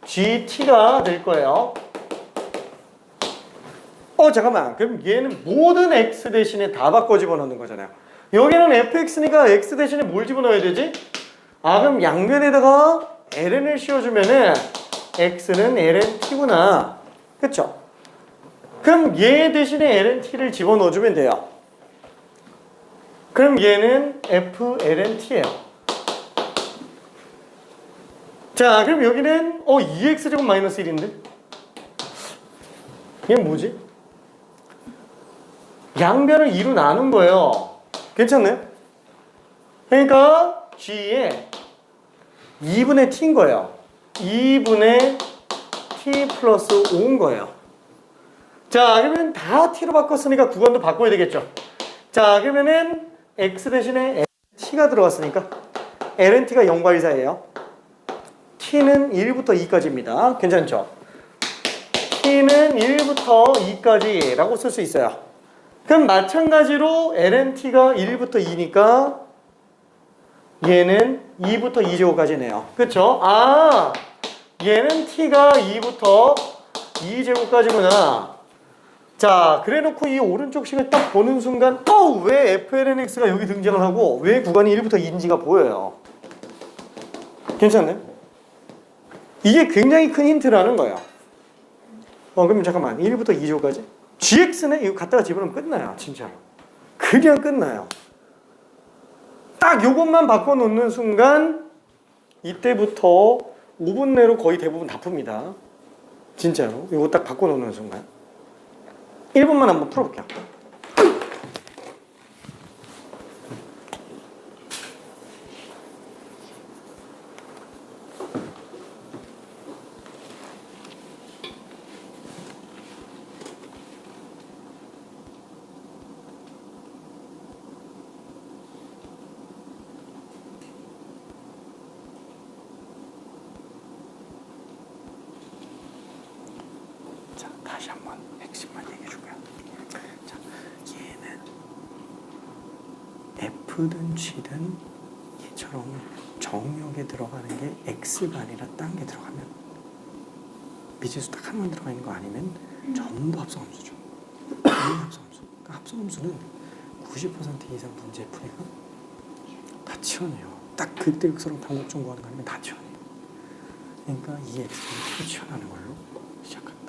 GT가 될 거예요. 잠깐만. 그럼 얘는 모든 X 대신에 다 바꿔 집어넣는 거잖아요. 여기는 fx니까 X 대신에 뭘 집어넣어야 되지? 그럼 양변에다가 ln을 씌워주면은 x는 lnt구나. 그쵸? 그럼 얘 대신에 lnt를 집어넣어주면 돼요. 그럼 얘는 flnt예요. 자, 그럼 여기는 2x제곱 마이너스 1인데? 얘는 뭐지? 양변을 2로 나눈 거예요. 괜찮나요? 그러니까 g에 2분의 t인 거예요. 2분의 t 플러스 5인 거예요. 자, 그러면 다 t로 바꿨으니까 구간도 바꿔야 되겠죠. 자, 그러면은 x 대신에 t가 들어갔으니까 lnt가 0과 1 사이에요. t는 1부터 2까지입니다. 괜찮죠? t는 1부터 2까지 라고 쓸 수 있어요. 그럼 마찬가지로 lnt가 1부터 2니까 얘는 2부터 2제곱까지네요. 그쵸? 얘는 t가 2부터 2제곱까지구나. 자, 그래 놓고 이 오른쪽 식을 딱 보는 순간 왜 flnx가 여기 등장을 하고 왜 구간이 1부터 2인지가 보여요. 괜찮나요? 이게 굉장히 큰 힌트라는 거예요. 그러면 잠깐만 1부터 2제곱까지? gx는 이거 갖다가 집어넣으면 끝나요. 진짜로. 그냥 끝나요. 딱 요것만 바꿔놓는 순간 이때부터 5분 내로 거의 대부분 다 풉니다. 진짜로. 이거 딱 바꿔놓는 순간 1분만 한번 풀어볼게요. 다시 한번 핵심만 얘기해 줄까요? 자, 얘는 F든 G든 얘처럼 정역에 들어가는 게 X가 아니라 딴 게 들어가면 미지수 딱 하나만 들어가 있는 거 아니면 전부 합성함수죠. 합성함수. 그러니까 합성함수는 90% 이상 문제 풀이가 다 치워내요. 딱 그때 극소랑 단곡점 구하는 거 아니면 다 치워내요. 그러니까 이 X를 치워내는 걸로 시작합니다.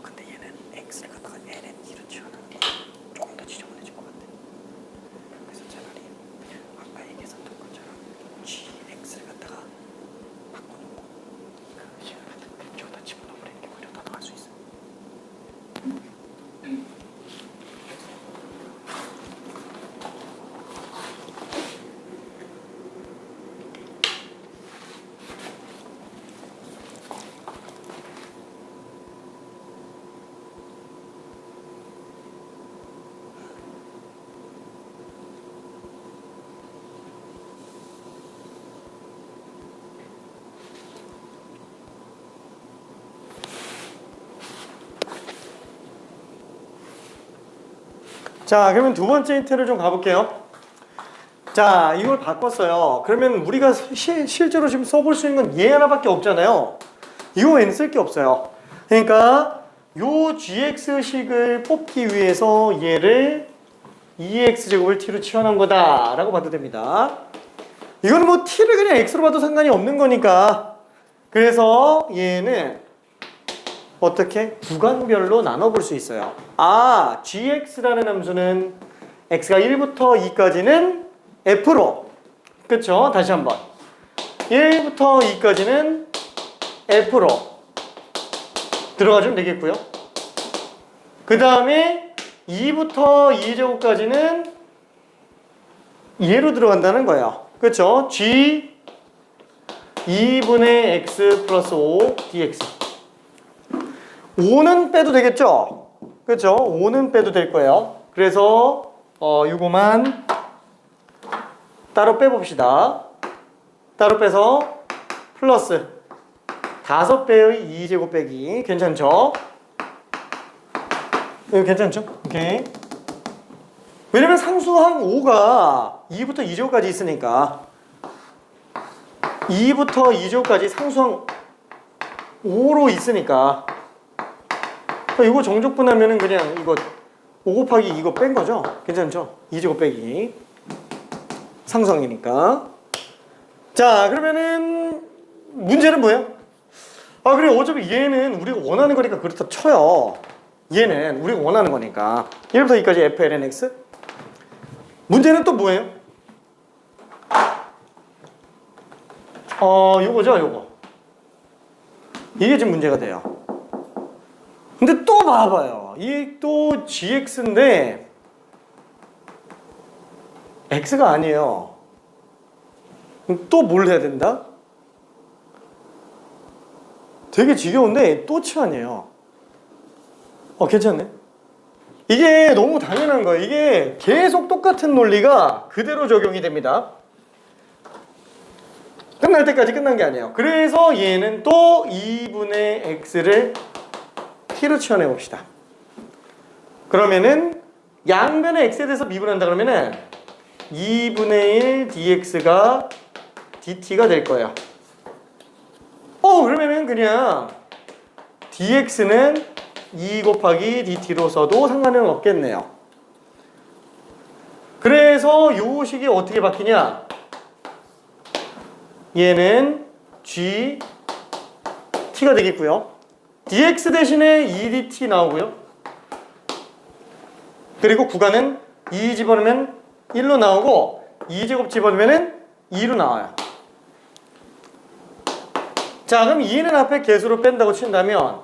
근데 얘는 x를 갖다가 lnt로 치워놓는 거 조금 더 지저분해질 것 같아. 그래서 차라리 아까 얘기했었던 것처럼 gx를 갖다가 바꿔놓고 그 식을 갖다가 저기다 집어넣어버리는 게 오히려 더 나을 수 있어. 자, 그러면 두 번째 힌트를 좀 가볼게요. 자, 이걸 바꿨어요. 그러면 우리가 실제로 지금 써볼 수 있는 건 얘 하나밖에 없잖아요. 이거 n 쓸 게 없어요. 그러니까 요 gx식을 뽑기 위해서 얘를 2x제곱을 t로 치환한 거다 라고 봐도 됩니다. 이거는 뭐 t를 그냥 x로 봐도 상관이 없는 거니까. 그래서 얘는 어떻게? 구간별로 나눠볼 수 있어요. gx라는 함수는 x가 1부터 2까지는 f로. 그쵸? 다시 한번. 1부터 2까지는 f로 들어가주면 되겠고요. 그 다음에 2부터 2제곱까지는 얘로 들어간다는 거예요. 그쵸? g 2분의 x 플러스 5 dx. 5는 빼도 되겠죠? 그렇죠? 5는 빼도 될 거예요. 그래서 요거만 따로 빼봅시다. 따로 빼서 플러스 5배의 2제곱 빼기. 괜찮죠? 이거 괜찮죠? 오케이. 왜냐면 상수항 5가 2부터 2제곱까지 있으니까 2부터 2제곱까지 상수항 5로 있으니까 이거 정적분하면은 그냥 이거 5 곱하기 이거 뺀 거죠? 괜찮죠? 2제곱 빼기 상수항이니까. 자, 그러면은 문제는 뭐예요? 아, 그래, 어차피 얘는 우리가 원하는 거니까 그렇다 쳐요. 얘는 우리가 원하는 거니까 1부터 2까지 f ln x. 문제는 또 뭐예요? 요거죠, 요거. 이게 지금 문제가 돼요. 근데 또 봐봐요. 이게 또 gx인데 x가 아니에요. 그럼 또 뭘 해야 된다? 되게 지겨운데 또 치환이에요. 괜찮네. 이게 너무 당연한 거예요. 이게 계속 똑같은 논리가 그대로 적용이 됩니다. 끝날 때까지 끝난 게 아니에요. 그래서 얘는 또 2분의 x를 t로 치환해 봅시다. 그러면은 양변의 x에 대해서 미분한다 그러면은 2분의 1 dx가 dt가 될 거예요. 그러면은 그냥 dx는 2 곱하기 dt로 써도 상관은 없겠네요. 그래서 요 식이 어떻게 바뀌냐? 얘는 g t가 되겠고요. dx 대신에 2dt 나오고요. 그리고 구간은 2 집어넣으면 1로 나오고 2제곱 집어넣으면 2로 나와요. 자, 그럼 2는 앞에 개수로 뺀다고 친다면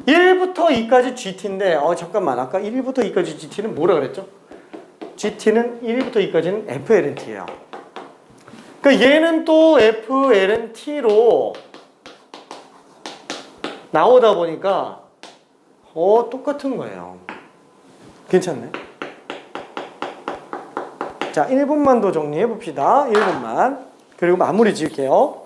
1부터 2까지 gt인데 잠깐만, 아까 1부터 2까지 gt는 뭐라 그랬죠? gt는 1부터 2까지는 flnt예요. 그러니까 얘는 또 flnt로 나오다 보니까 똑같은 거예요. 괜찮네. 자, 1분만 더 정리해 봅시다. 1분만. 그리고 마무리 지을게요.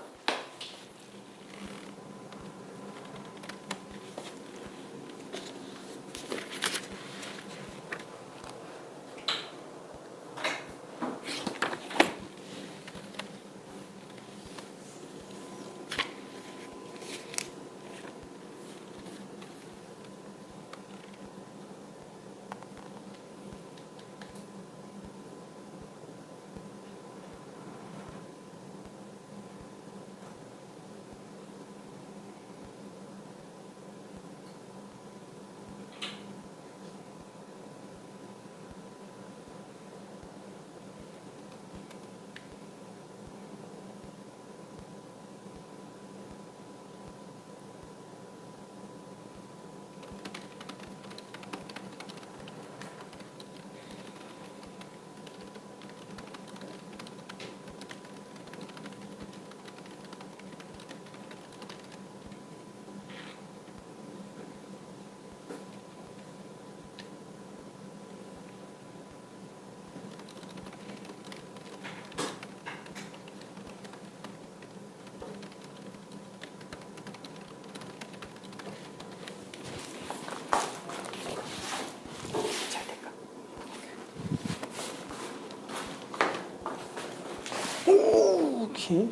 오케이.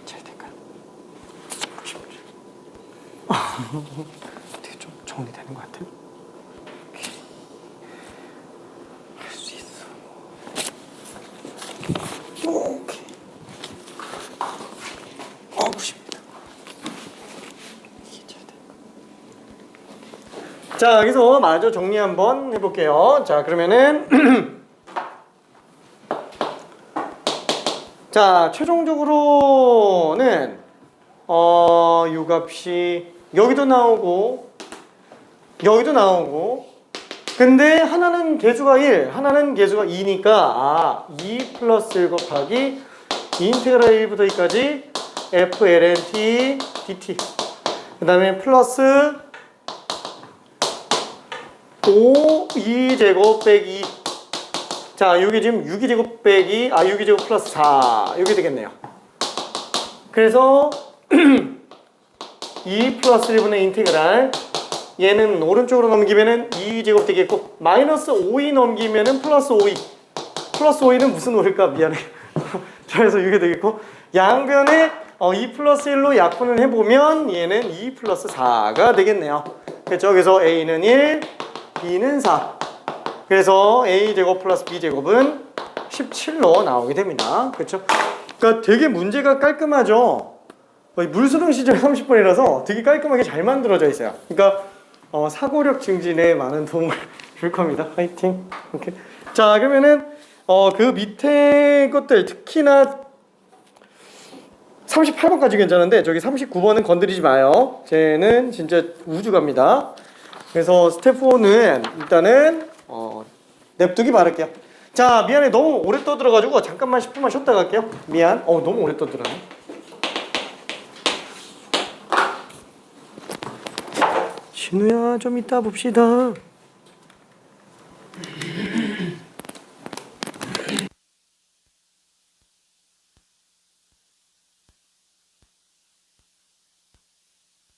잘 될까요? 되게 좀 정리되는 것 같아요. 할 수 있어. 오케이. 90입니다. 이게 잘 될까? 자, 여기서 마저 정리 한번 해볼게요. 자, 그러면은 자, 최종적으로는 요 값이 여기도 나오고 여기도 나오고 근데 하나는 계수가 1, 하나는 계수가 2니까 2 플러스 1 곱하기 인테그랄 1부터 2까지 FLNT dt 그 다음에 플러스 5 2제곱 빼기 2. 자, 여기 지금 6이제곱 빼기 6이제곱 플러스 4 이렇게 되겠네요. 그래서 2 플러스 1분의 인테그랄 얘는 오른쪽으로 넘기면은 2제곱 되겠고 마이너스 5이 넘기면은 플러스 5이 플러스 5이는 무슨 5일까? 미안해. 그래서 이게 되겠고 양변에 2 플러스 1로 약분을 해보면 얘는 2 플러스 4가 되겠네요. 그렇죠? 그래서 A는 1, B는 4. 그래서 A제곱 플러스 B제곱은 17로 나오게 됩니다. 그렇죠? 그러니까 되게 문제가 깔끔하죠? 물수능 시절 30분이라서 되게 깔끔하게 잘 만들어져 있어요. 그러니까 사고력 증진에 많은 도움을 줄 겁니다. 화이팅. 오케이. 자, 그러면은 그 밑에 것들 특히나 38번까지 괜찮은데 저기 39번은 건드리지 마요. 쟤는 진짜 우주 갑니다. 그래서 스텝 4는 일단은 냅두기 바랄게요. 자, 미안해. 너무 오래 떠들어가지고 잠깐만 10분만 쉬었다 갈게요. 미안. 너무 오래 떠들었네. 진우야, 좀 이따 봅시다.